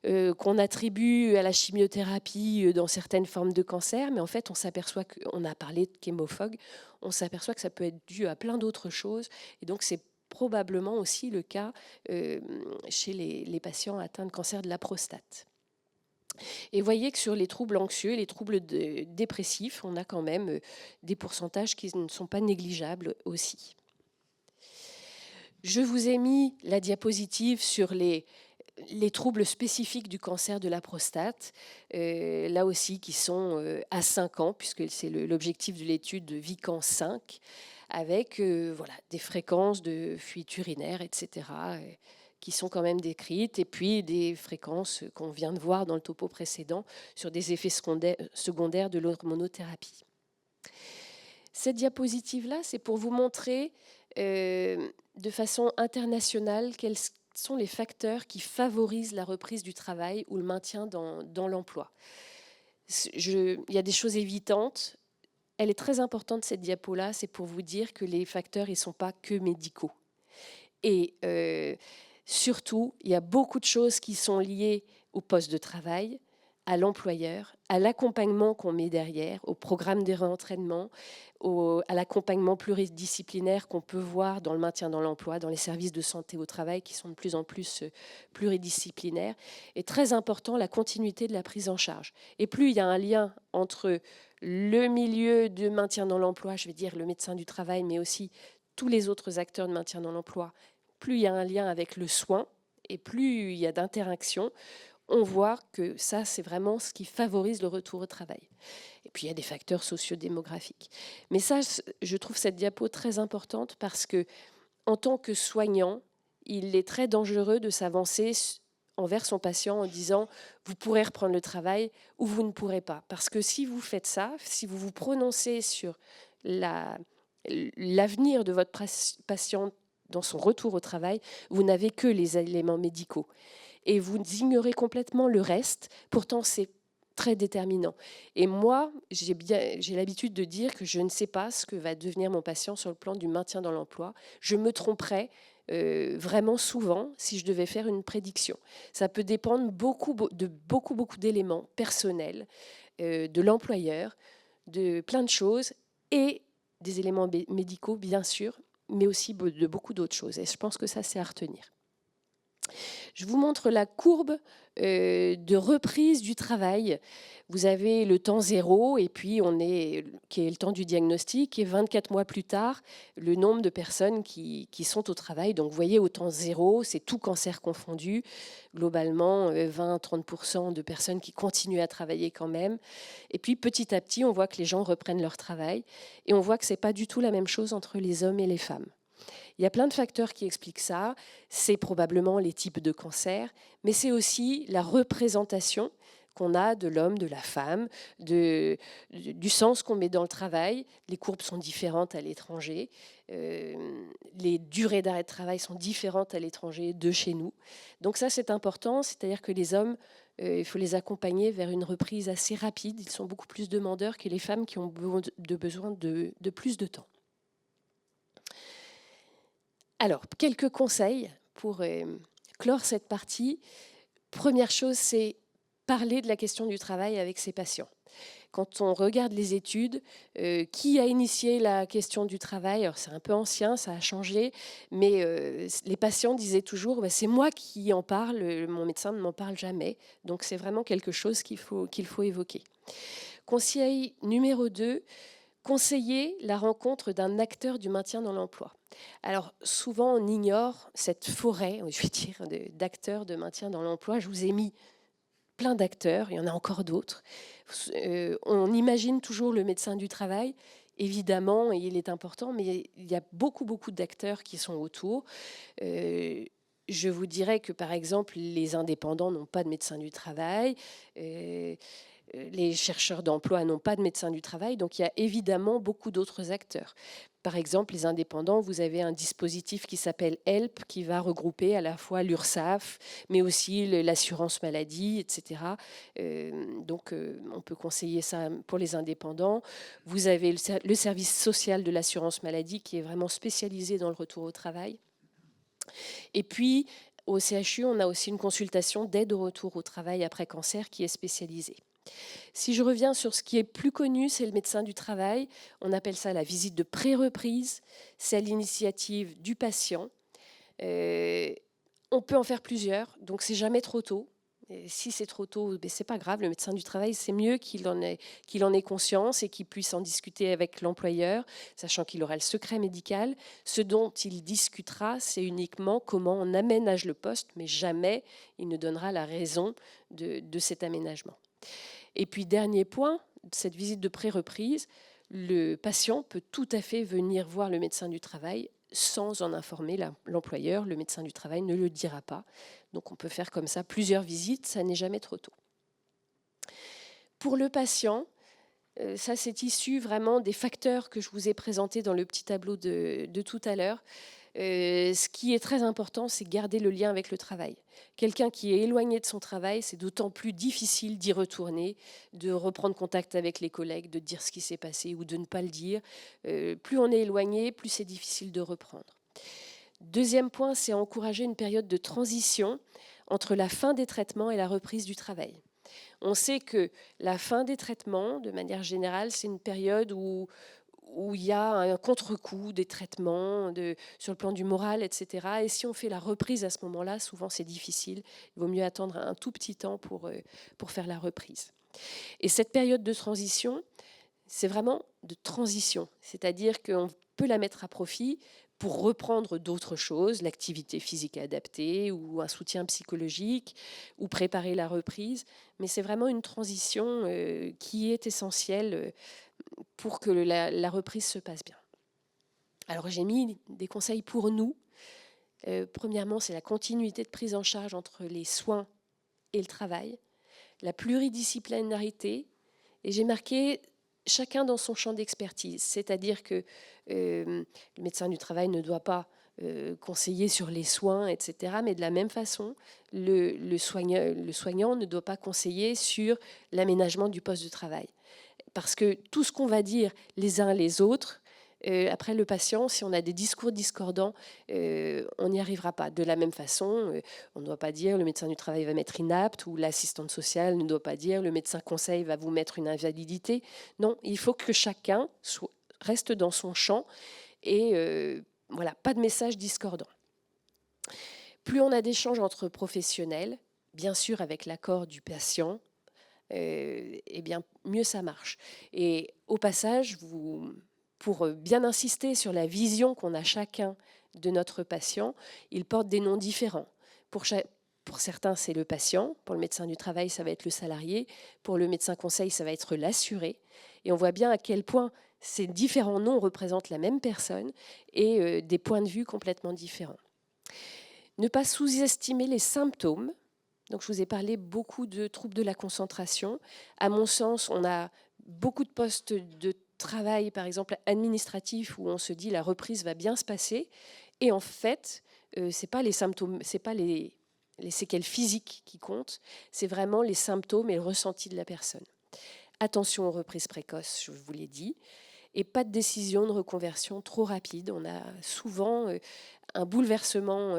qu'on attribue à la chimiothérapie dans certaines formes de cancer. Mais en fait, on s'aperçoit qu'on a parlé de chémophage, on s'aperçoit que ça peut être dû à plein d'autres choses. Et donc, c'est probablement aussi le cas chez les patients atteints de cancer de la prostate. Et voyez que sur les troubles anxieux et les troubles dépressifs, on a quand même des pourcentages qui ne sont pas négligeables aussi. Je vous ai mis la diapositive sur les troubles spécifiques du cancer de la prostate, là aussi qui sont à 5 ans, puisque c'est l'objectif de l'étude de Vican 5, avec voilà, des fréquences de fuite urinaire, etc., qui sont quand même décrites, et puis des fréquences qu'on vient de voir dans le topo précédent sur des effets secondaires de l'hormonothérapie. Cette diapositive-là, c'est pour vous montrer de façon internationale quels sont les facteurs qui favorisent la reprise du travail ou le maintien dans l'emploi. Il y a des choses évidentes. Elle est très importante, cette diapo-là, c'est pour vous dire que les facteurs, ils ne sont pas que médicaux. Et surtout, il y a beaucoup de choses qui sont liées au poste de travail, à l'employeur, à l'accompagnement qu'on met derrière, au programme de réentraînement, à l'accompagnement pluridisciplinaire qu'on peut voir dans le maintien dans l'emploi, dans les services de santé au travail qui sont de plus en plus pluridisciplinaires. Et très important, la continuité de la prise en charge. Et plus il y a un lien entre le milieu de maintien dans l'emploi, je vais dire le médecin du travail, mais aussi tous les autres acteurs de maintien dans l'emploi, plus il y a un lien avec le soin et plus il y a d'interaction, on voit que ça, c'est vraiment ce qui favorise le retour au travail. Et puis, il y a des facteurs sociodémographiques. Mais ça, je trouve cette diapo très importante parce que, en tant que soignant, il est très dangereux de s'avancer envers son patient en disant « vous pourrez reprendre le travail » ou « vous ne pourrez pas ». Parce que si vous faites ça, si vous vous prononcez sur l'avenir de votre patient dans son retour au travail, vous n'avez que les éléments médicaux. Et vous ignorez complètement le reste. Pourtant, c'est très déterminant. Et moi, j'ai l'habitude de dire que je ne sais pas ce que va devenir mon patient sur le plan du maintien dans l'emploi. Je me tromperais vraiment souvent si je devais faire une prédiction. Ça peut dépendre de beaucoup d'éléments personnels, de l'employeur, de plein de choses et des éléments médicaux, bien sûr, mais aussi de beaucoup d'autres choses. Et je pense que ça, c'est à retenir. Je vous montre la courbe de reprise du travail. Vous avez le temps zéro et puis qui est le temps du diagnostic et 24 mois plus tard, le nombre de personnes qui sont au travail. Donc vous voyez, au temps zéro, c'est tout cancer confondu. Globalement, 20-30% de personnes qui continuent à travailler quand même. Et puis petit à petit, on voit que les gens reprennent leur travail et on voit que ce n'est pas du tout la même chose entre les hommes et les femmes. Il y a plein de facteurs qui expliquent ça. C'est probablement les types de cancers, mais c'est aussi la représentation qu'on a de l'homme, de la femme, du sens qu'on met dans le travail. Les courbes sont différentes à l'étranger. Les durées d'arrêt de travail sont différentes à l'étranger de chez nous. Donc ça, c'est important. C'est-à-dire que les hommes, il faut les accompagner vers une reprise assez rapide. Ils sont beaucoup plus demandeurs que les femmes qui ont besoin de plus de temps. Alors, quelques conseils pour clore cette partie. Première chose, c'est parler de la question du travail avec ses patients. Quand on regarde les études, qui a initié la question du travail? Alors, c'est un peu ancien, ça a changé, mais les patients disaient toujours « c'est moi qui en parle, mon médecin ne m'en parle jamais ». Donc, c'est vraiment quelque chose qu'il faut évoquer. Conseil numéro 2, conseiller la rencontre d'un acteur du maintien dans l'emploi. Alors, souvent, on ignore cette forêt, je vais dire, d'acteurs de maintien dans l'emploi. Je vous ai mis plein d'acteurs, il y en a encore d'autres. On imagine toujours le médecin du travail, évidemment, et il est important, mais il y a beaucoup d'acteurs qui sont autour. Je vous dirais que, par exemple, les indépendants n'ont pas de médecin du travail. Les chercheurs d'emploi n'ont pas de médecin du travail, donc il y a évidemment beaucoup d'autres acteurs. Par exemple, les indépendants, vous avez un dispositif qui s'appelle HELP, qui va regrouper à la fois l'URSSAF, mais aussi l'assurance maladie, etc. Donc, on peut conseiller ça pour les indépendants. Vous avez le service social de l'assurance maladie, qui est vraiment spécialisé dans le retour au travail. Et puis, au CHU, on a aussi une consultation d'aide au retour au travail après cancer qui est spécialisée. Si je reviens sur ce qui est plus connu, c'est le médecin du travail. On appelle ça la visite de pré-reprise. C'est à l'initiative du patient. On peut en faire plusieurs, donc c'est jamais trop tôt. Et si c'est trop tôt, c'est pas grave. Le médecin du travail, c'est mieux qu'il en ait conscience et qu'il puisse en discuter avec l'employeur, sachant qu'il aura le secret médical. Ce dont il discutera, c'est uniquement comment on aménage le poste, mais jamais il ne donnera la raison de cet aménagement. Et puis, dernier point, cette visite de pré-reprise, le patient peut tout à fait venir voir le médecin du travail sans en informer l'employeur. Le médecin du travail ne le dira pas. Donc on peut faire comme ça plusieurs visites, ça n'est jamais trop tôt. Pour le patient, ça c'est issu vraiment des facteurs que je vous ai présentés dans le petit tableau de tout à l'heure. Ce qui est très important, c'est garder le lien avec le travail. Quelqu'un qui est éloigné de son travail, c'est d'autant plus difficile d'y retourner, de reprendre contact avec les collègues, de dire ce qui s'est passé ou de ne pas le dire. Plus on est éloigné, plus c'est difficile de reprendre. Deuxième point, c'est encourager une période de transition entre la fin des traitements et la reprise du travail. On sait que la fin des traitements, de manière générale, c'est une période où il y a un contre-coup des traitements sur le plan du moral, etc. Et si on fait la reprise à ce moment-là, souvent c'est difficile. Il vaut mieux attendre un tout petit temps pour faire la reprise. Et cette période de transition, c'est vraiment de transition. C'est-à-dire qu'on peut la mettre à profit pour reprendre d'autres choses, l'activité physique adaptée ou un soutien psychologique ou préparer la reprise. Mais c'est vraiment une transition qui est essentielle pour que la reprise se passe bien. Alors j'ai mis des conseils pour nous. Premièrement, c'est la continuité de prise en charge entre les soins et le travail, la pluridisciplinarité, et j'ai marqué chacun dans son champ d'expertise, c'est-à-dire que le médecin du travail ne doit pas conseiller sur les soins, etc. Mais de la même façon, le soignant ne doit pas conseiller sur l'aménagement du poste de travail. Parce que tout ce qu'on va dire les uns les autres, après le patient, si on a des discours discordants, on n'y arrivera pas. De la même façon, on ne doit pas dire le médecin du travail va mettre inapte ou l'assistante sociale ne doit pas dire le médecin conseil va vous mettre une invalidité. Non, il faut que chacun reste dans son champ et voilà, pas de message discordant. Plus on a d'échanges entre professionnels, bien sûr avec l'accord du patient, eh bien, mieux ça marche. Et au passage, pour bien insister sur la vision qu'on a chacun de notre patient, ils portent des noms différents. Pour certains, c'est le patient. Pour le médecin du travail, ça va être le salarié. Pour le médecin conseil, ça va être l'assuré. Et on voit bien à quel point ces différents noms représentent la même personne et des points de vue complètement différents. Ne pas sous-estimer les symptômes. Donc, je vous ai parlé beaucoup de troubles de la concentration. À mon sens, on a beaucoup de postes de travail, par exemple administratifs, où on se dit la reprise va bien se passer. Et en fait, c'est pas les symptômes, c'est pas les séquelles physiques qui comptent, c'est vraiment les symptômes et le ressenti de la personne. Attention aux reprises précoces, je vous l'ai dit, et pas de décision de reconversion trop rapide. On a souvent un bouleversement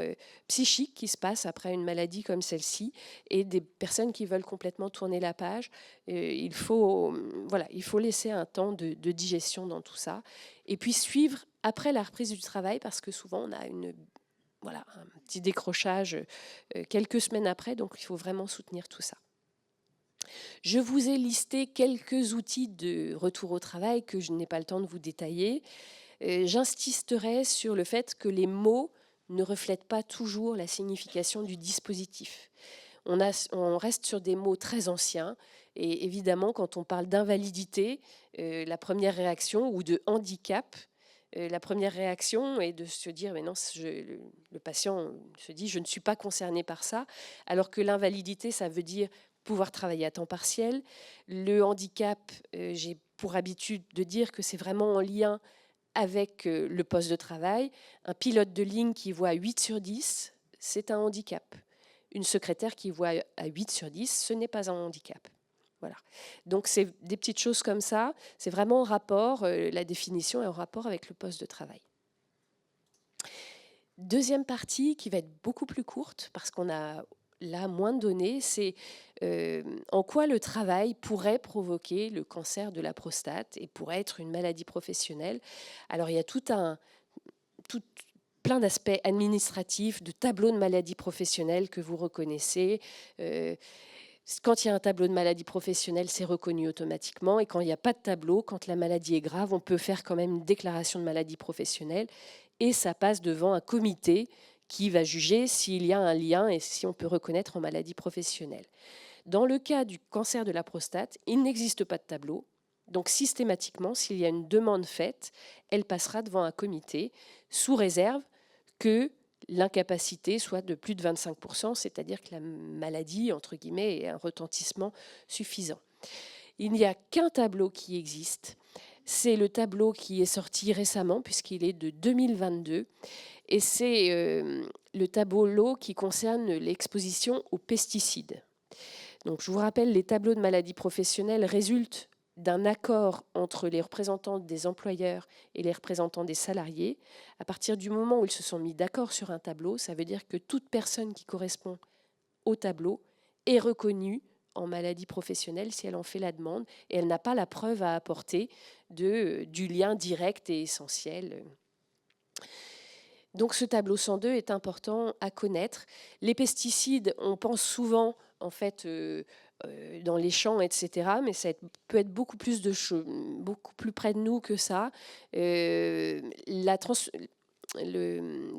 psychique qui se passe après une maladie comme celle-ci et des personnes qui veulent complètement tourner la page. Il faut laisser un temps de digestion dans tout ça et puis suivre après la reprise du travail parce que souvent on a un petit décrochage quelques semaines après, donc il faut vraiment soutenir tout ça. Je vous ai listé quelques outils de retour au travail que je n'ai pas le temps de vous détailler. J'insisterai sur le fait que les mots ne reflètent pas toujours la signification du dispositif. On reste sur des mots très anciens et évidemment quand on parle d'invalidité, la première réaction ou de handicap, la première réaction est de se dire mais non, le patient se dit je ne suis pas concerné par ça, alors que l'invalidité ça veut dire pouvoir travailler à temps partiel. Le handicap, j'ai pour habitude de dire que c'est vraiment en lien avec le poste de travail. Un pilote de ligne qui voit 8 sur 10, c'est un handicap. Une secrétaire qui voit à 8 sur 10, ce n'est pas un handicap. Voilà. Donc c'est des petites choses comme ça. C'est vraiment en rapport, la définition est en rapport avec le poste de travail. Deuxième partie qui va être beaucoup plus courte parce qu'on a là moins de données, c'est en quoi le travail pourrait provoquer le cancer de la prostate et pourrait être une maladie professionnelle. Alors il y a plein d'aspects administratifs, de tableaux de maladies professionnelles que vous reconnaissez. Quand il y a un tableau de maladie professionnelle, c'est reconnu automatiquement. Et quand il n'y a pas de tableau, quand la maladie est grave, on peut faire quand même une déclaration de maladie professionnelle. Et ça passe devant un comité qui va juger s'il y a un lien et si on peut reconnaître en maladie professionnelle. Dans le cas du cancer de la prostate, il n'existe pas de tableau. Donc systématiquement, s'il y a une demande faite, elle passera devant un comité sous réserve que l'incapacité soit de plus de 25%, c'est-à-dire que la maladie, entre guillemets, ait un retentissement suffisant. Il n'y a qu'un tableau qui existe. C'est le tableau qui est sorti récemment, puisqu'il est de 2022. Et c'est le tableau qui concerne l'exposition aux pesticides. Donc, je vous rappelle, les tableaux de maladies professionnelles résultent d'un accord entre les représentants des employeurs et les représentants des salariés. À partir du moment où ils se sont mis d'accord sur un tableau, ça veut dire que toute personne qui correspond au tableau est reconnue en maladie professionnelle si elle en fait la demande et elle n'a pas la preuve à apporter du lien direct et essentiel. Donc ce tableau 102 est important à connaître. Les pesticides, on pense souvent en fait dans les champs, etc. Mais ça peut être beaucoup plus près de nous que ça. La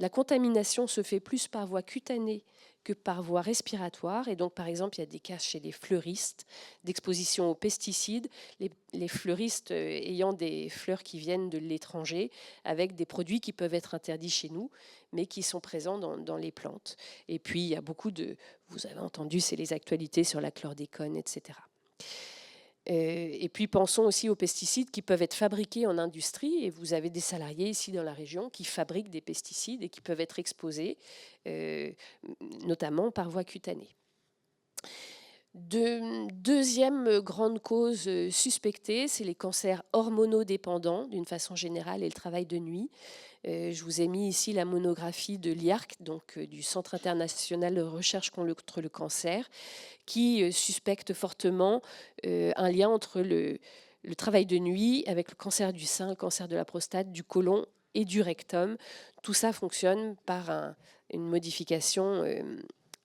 contamination se fait plus par voie cutanée que par voie respiratoire. Et donc, par exemple, il y a des cas chez les fleuristes d'exposition aux pesticides, les fleuristes ayant des fleurs qui viennent de l'étranger, avec des produits qui peuvent être interdits chez nous, mais qui sont présents dans les plantes. Et puis, il y a beaucoup vous avez entendu, c'est les actualités sur la chlordécone, etc. Et puis, pensons aussi aux pesticides qui peuvent être fabriqués en industrie. Et vous avez des salariés ici dans la région qui fabriquent des pesticides et qui peuvent être exposés, notamment par voie cutanée. Deuxième grande cause suspectée, c'est les cancers hormonodépendants d'une façon générale et le travail de nuit. Je vous ai mis ici la monographie de l'IARC, donc du Centre international de recherche contre le cancer, qui suspecte fortement un lien entre le travail de nuit avec le cancer du sein, le cancer de la prostate, du côlon et du rectum. Tout ça fonctionne par une modification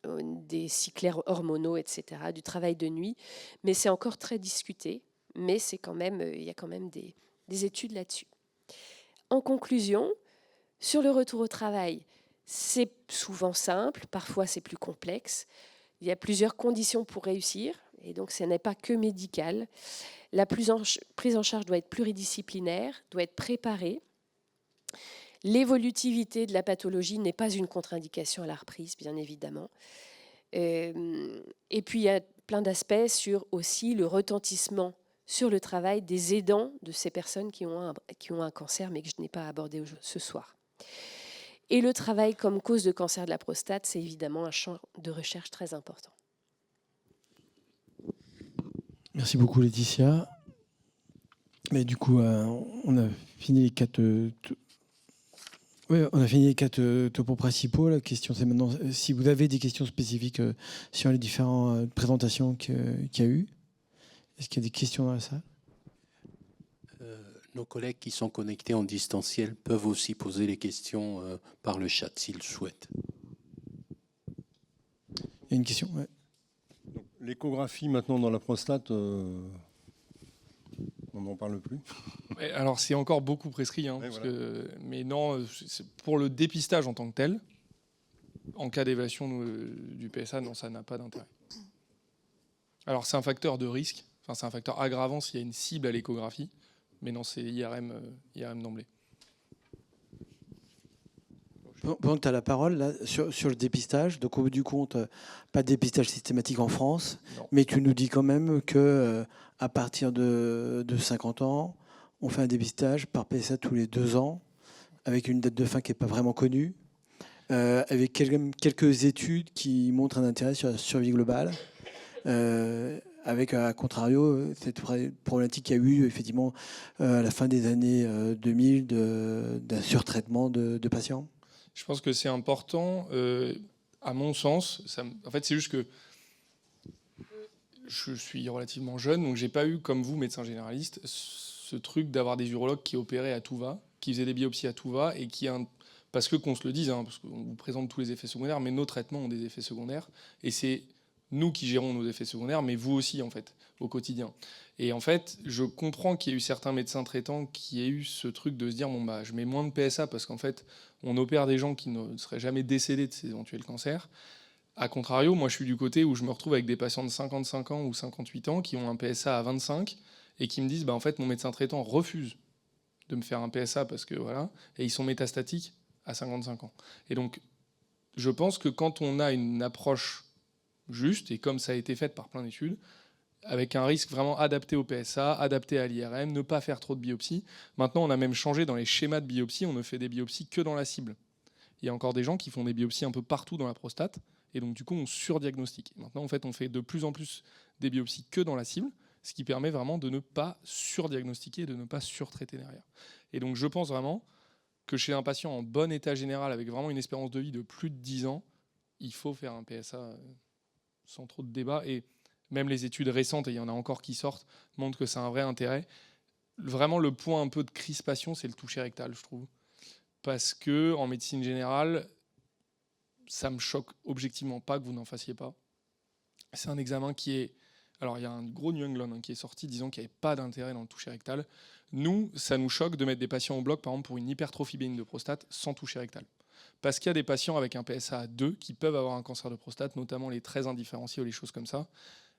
des cycles hormonaux, etc., du travail de nuit. Mais c'est encore très discuté, mais il y a quand même des études là-dessus. En conclusion, sur le retour au travail, c'est souvent simple, parfois c'est plus complexe. Il y a plusieurs conditions pour réussir, et donc ce n'est pas que médical. La prise en charge doit être pluridisciplinaire, doit être préparée. L'évolutivité de la pathologie n'est pas une contre-indication à la reprise, bien évidemment. Et puis il y a plein d'aspects sur aussi le retentissement sur le travail des aidants de ces personnes qui ont un cancer, mais que je n'ai pas abordé ce soir. Et le travail comme cause de cancer de la prostate, c'est évidemment un champ de recherche très important. Merci beaucoup Laetitia. Mais du coup, on a fini les quatre. On a fini les quatre topos principaux. La question, c'est maintenant si vous avez des questions spécifiques sur les différentes présentations qu'il y a eu. Est-ce qu'il y a des questions dans la salle ? Nos collègues qui sont connectés en distanciel peuvent aussi poser les questions par le chat s'ils le souhaitent. Il y a une question, ouais. L'échographie maintenant dans la prostate, on n'en parle plus. Alors c'est encore beaucoup prescrit, hein, voilà. Mais non, c'est pour le dépistage en tant que tel, en cas d'évasion du PSA, non, ça n'a pas d'intérêt. Alors c'est un facteur de risque, enfin c'est un facteur aggravant s'il y a une cible à l'échographie, mais non, c'est IRM d'emblée. Pendant que tu as la parole, là, sur le dépistage, donc au bout du compte, pas de dépistage systématique en France, non. Mais tu nous dis quand même qu'à partir de 50 ans, on fait un dépistage par PSA tous les 2 ans, avec une date de fin qui n'est pas vraiment connue, avec quelques études qui montrent un intérêt sur la survie globale, avec, à contrario, cette problématique qu'il y a eu effectivement à la fin des années 2000 d'un surtraitement de patients. Je pense que c'est important, à mon sens. En fait, c'est juste que je suis relativement jeune, donc j'ai pas eu, comme vous, médecin généraliste, ce truc d'avoir des urologues qui opéraient à tout va, qui faisaient des biopsies à tout va et qui Parce que qu'on se le dise, hein, parce qu'on vous présente tous les effets secondaires, mais nos traitements ont des effets secondaires. Et c'est nous qui gérons nos effets secondaires, mais vous aussi, en fait, au quotidien. Et en fait, je comprends qu'il y ait eu certains médecins traitants qui aient eu ce truc de se dire, bon, bah, je mets moins de PSA parce qu'en fait, on opère des gens qui ne seraient jamais décédés de ces éventuels cancers. A contrario, moi, je suis du côté où je me retrouve avec des patients de 55 ans ou 58 ans qui ont un PSA à 25 et qui me disent, bah, en fait, mon médecin traitant refuse de me faire un PSA parce que voilà, et ils sont métastatiques à 55 ans. Et donc, je pense que quand on a une approche juste, et comme ça a été fait par plein d'études, avec un risque vraiment adapté au PSA, adapté à l'IRM, ne pas faire trop de biopsies. Maintenant, on a même changé dans les schémas de biopsie, on ne fait des biopsies que dans la cible. Il y a encore des gens qui font des biopsies un peu partout dans la prostate, et donc du coup, on surdiagnostique. Maintenant, en fait, on fait de plus en plus des biopsies que dans la cible, ce qui permet vraiment de ne pas surdiagnostiquer et de ne pas surtraiter derrière. Et donc, je pense vraiment que chez un patient en bon état général, avec vraiment une espérance de vie de plus de 10 ans, il faut faire un PSA sans trop de débat. Et même les études récentes, et il y en a encore qui sortent, montrent que c'est un vrai intérêt. Vraiment, le point un peu de crispation, c'est le toucher rectal, je trouve. Parce que en médecine générale, ça me choque objectivement pas que vous n'en fassiez pas. C'est un examen qui est... Alors, il y a un gros New England qui est sorti disant qu'il n'y avait pas d'intérêt dans le toucher rectal. Nous, ça nous choque de mettre des patients au bloc, par exemple, pour une hypertrophie bénigne de prostate sans toucher rectal. Parce qu'il y a des patients avec un PSA à 2 qui peuvent avoir un cancer de prostate, notamment les très indifférenciés ou les choses comme ça.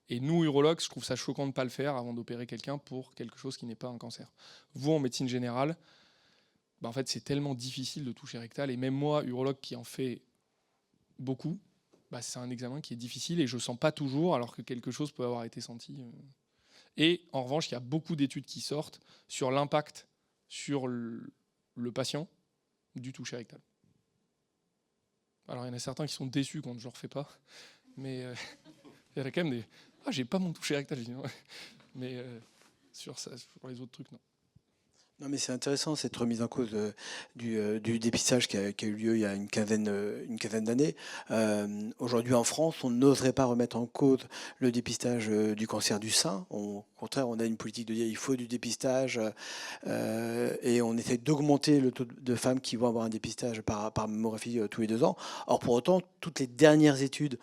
Et nous, urologues, je trouve ça choquant de ne pas le faire avant d'opérer quelqu'un pour quelque chose qui n'est pas un cancer. Vous, en médecine générale, en fait, c'est tellement difficile de toucher rectal. Et même moi, urologue qui en fait beaucoup, c'est un examen qui est difficile et je ne sens pas toujours, alors que quelque chose peut avoir été senti. Et en revanche, il y a beaucoup d'études qui sortent sur l'impact sur le patient du toucher rectal. Alors, il y en a certains qui sont déçus quand je ne le refais pas, mais il y en a quand même des... Ah, j'ai pas mon toucher rectal. Mais sur les autres trucs, non. Non, mais c'est intéressant cette remise en cause du dépistage qui a eu lieu il y a une quinzaine d'années. Aujourd'hui en France, on n'oserait pas remettre en cause le dépistage du cancer du sein. Au contraire, on a une politique de dire il faut du dépistage et on essaie d'augmenter le taux de femmes qui vont avoir un dépistage par mammographie tous les 2 ans. Or, pour autant, toutes les dernières études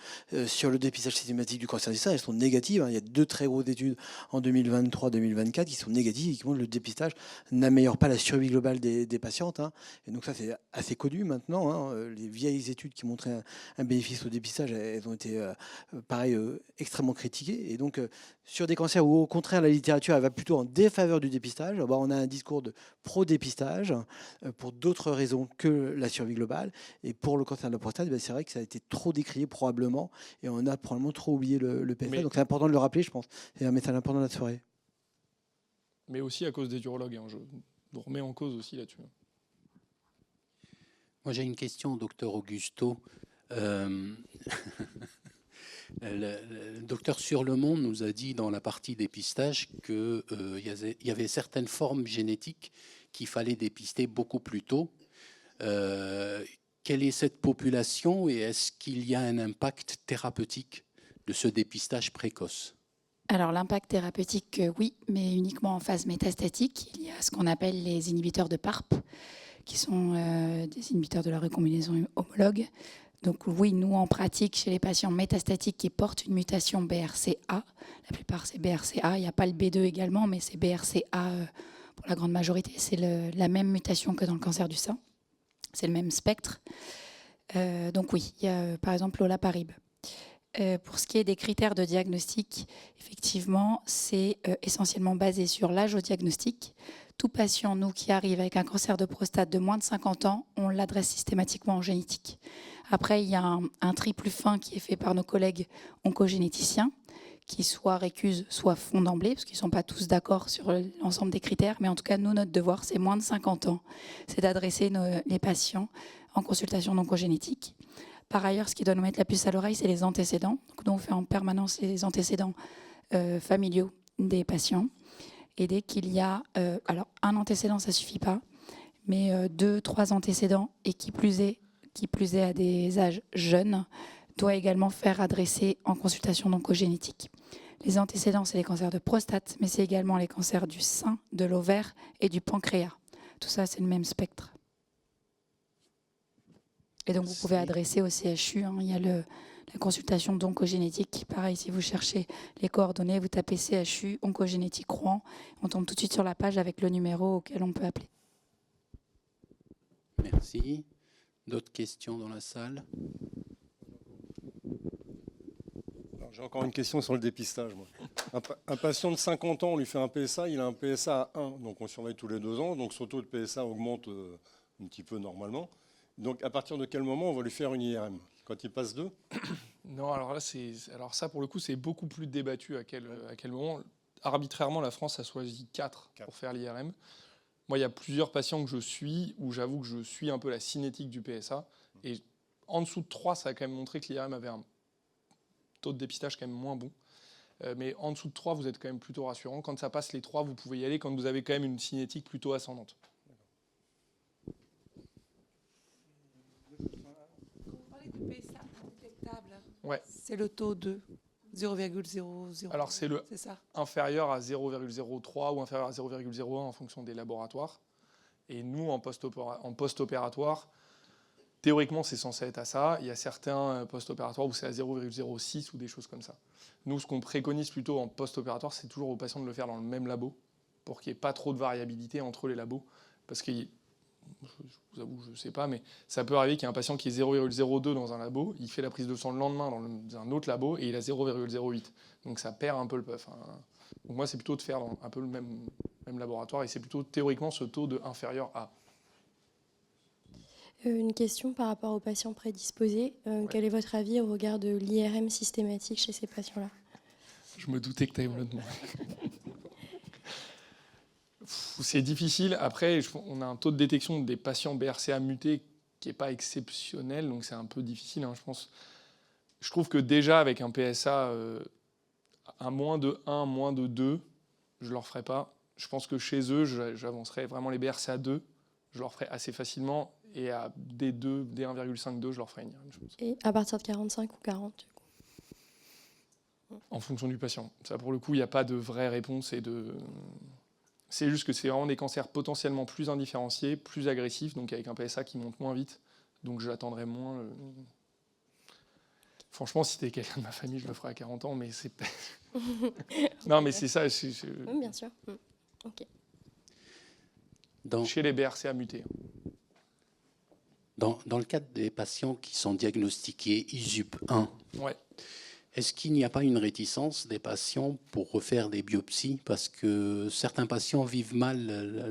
sur le dépistage systématique du cancer du sein, elles sont négatives. Il y a 2 très grosses études en 2023-2024 qui sont négatives et qui montrent que le dépistage n'améliore pas la survie globale des patientes. Et donc ça, c'est assez connu maintenant. Les vieilles études qui montraient un bénéfice au dépistage, elles ont été, extrêmement critiquées. Et donc, sur des cancers où, au contraire, la littérature elle va plutôt en défaveur du dépistage, on a un discours de pro-dépistage pour d'autres raisons que la survie globale. Et pour le cancer de la prostate, c'est vrai que ça a été trop décrié probablement. Et on a probablement trop oublié le PSA. Donc c'est important de le rappeler, je pense. C'est un message important de la soirée. Mais aussi à cause des urologues. Je vous remets en cause aussi là-dessus. Moi, j'ai une question au docteur Augusto. Le docteur Sur-le-Monde nous a dit dans la partie dépistage qu'il y avait certaines formes génétiques qu'il fallait dépister beaucoup plus tôt. Quelle est cette population et est-ce qu'il y a un impact thérapeutique de ce dépistage précoce ? Alors l'impact thérapeutique, oui, mais uniquement en phase métastatique. Il y a ce qu'on appelle les inhibiteurs de PARP, qui sont des inhibiteurs de la recombinaison homologue. Donc oui, nous en pratique, chez les patients métastatiques qui portent une mutation BRCA, la plupart c'est BRCA, il n'y a pas le B2 également, mais c'est BRCA pour la grande majorité. C'est la même mutation que dans le cancer du sein, c'est le même spectre. Donc oui, il y a par exemple l'olaparib. Pour ce qui est des critères de diagnostic, effectivement, c'est essentiellement basé sur l'âge au diagnostic. Tout patient, nous, qui arrive avec un cancer de prostate de moins de 50 ans, on l'adresse systématiquement en génétique. Après, il y a un tri plus fin qui est fait par nos collègues oncogénéticiens, qui soit récusent, soit font d'emblée, parce qu'ils ne sont pas tous d'accord sur l'ensemble des critères. Mais en tout cas, nous, notre devoir, c'est moins de 50 ans. C'est d'adresser les patients en consultation oncogénétique. Par ailleurs, ce qui doit nous mettre la puce à l'oreille, c'est les antécédents. Donc, nous, on fait en permanence les antécédents familiaux des patients. Et dès qu'il y a... alors, un antécédent, ça ne suffit pas, mais 2, 3 antécédents, et qui plus est à des âges jeunes, doit également faire adresser en consultation oncogénétique. Les antécédents, c'est les cancers de prostate, mais c'est également les cancers du sein, de l'ovaire et du pancréas. Tout ça, c'est le même spectre. Et donc, vous pouvez adresser au CHU. Il y a la consultation d'oncogénétique. Pareil, si vous cherchez les coordonnées, vous tapez CHU, oncogénétique Rouen. On tombe tout de suite sur la page avec le numéro auquel on peut appeler. Merci. D'autres questions dans la salle? J'ai encore une question sur le dépistage. Moi. Un patient de 50 ans, on lui fait un PSA, il a un PSA à 1, donc on surveille tous les 2 ans, donc son taux de PSA augmente un petit peu normalement. Donc à partir de quel moment on va lui faire une IRM? Quand il passe 2? Non, alors là, ça pour le coup, c'est beaucoup plus débattu à quel moment. Arbitrairement, la France a choisi 4 pour faire l'IRM. Moi, il y a plusieurs patients que je suis où j'avoue que je suis un peu la cinétique du PSA. Et en dessous de 3, ça a quand même montré que l'IRM avait un taux de dépistage quand même moins bon. Mais en dessous de 3, vous êtes quand même plutôt rassurant. Quand ça passe les 3, vous pouvez y aller quand vous avez quand même une cinétique plutôt ascendante. Quand vous parlez de PSA indétectable, Ouais. c'est le taux de 0,00. Alors c'est ça. inférieur à 0,03 ou inférieur à 0,01 en fonction des laboratoires. Et nous, en post-opératoire, théoriquement, c'est censé être à ça. Il y a certains post-opératoires où c'est à 0,06 ou des choses comme ça. Nous, ce qu'on préconise plutôt en post-opératoire, c'est toujours aux patients de le faire dans le même labo pour qu'il n'y ait pas trop de variabilité entre les labos. Parce que, je vous avoue, je ne sais pas, mais ça peut arriver qu'il y ait un patient qui est 0,02 dans un labo, il fait la prise de sang le lendemain dans un autre labo et il a 0,08. Donc ça perd un peu le puff. Donc moi, c'est plutôt de faire dans un peu le même laboratoire et c'est plutôt théoriquement ce taux de inférieur à. Une question par rapport aux patients prédisposés. Quel est votre avis au regard de l'IRM systématique chez ces patients-là? Je me doutais que tu allais me le demander. C'est difficile. Après, on a un taux de détection des patients BRCA mutés qui n'est pas exceptionnel, donc c'est un peu difficile, je pense. Je trouve que déjà, avec un PSA à moins de 1, moins de 2, je ne leur ferai pas. Je pense que chez eux, j'avancerai vraiment les BRCA 2, je leur ferai assez facilement. Et à D2, D1,52, je leur ferai une IRM, je pense. Et à partir de 45 ou 40 du coup. En fonction du patient. Ça, pour le coup, il n'y a pas de vraie réponse. C'est juste que c'est vraiment des cancers potentiellement plus indifférenciés, plus agressifs, donc avec un PSA qui monte moins vite. Donc j'attendrai moins. Franchement, si c'était quelqu'un de ma famille, je le ferais à 40 ans, mais c'est non, mais c'est ça. Oui, bien sûr. Ok. Chez les BRCA mutés. Dans le cadre des patients qui sont diagnostiqués ISUP1, ouais. Est-ce qu'il n'y a pas une réticence des patients pour refaire des biopsies? Parce que certains patients vivent mal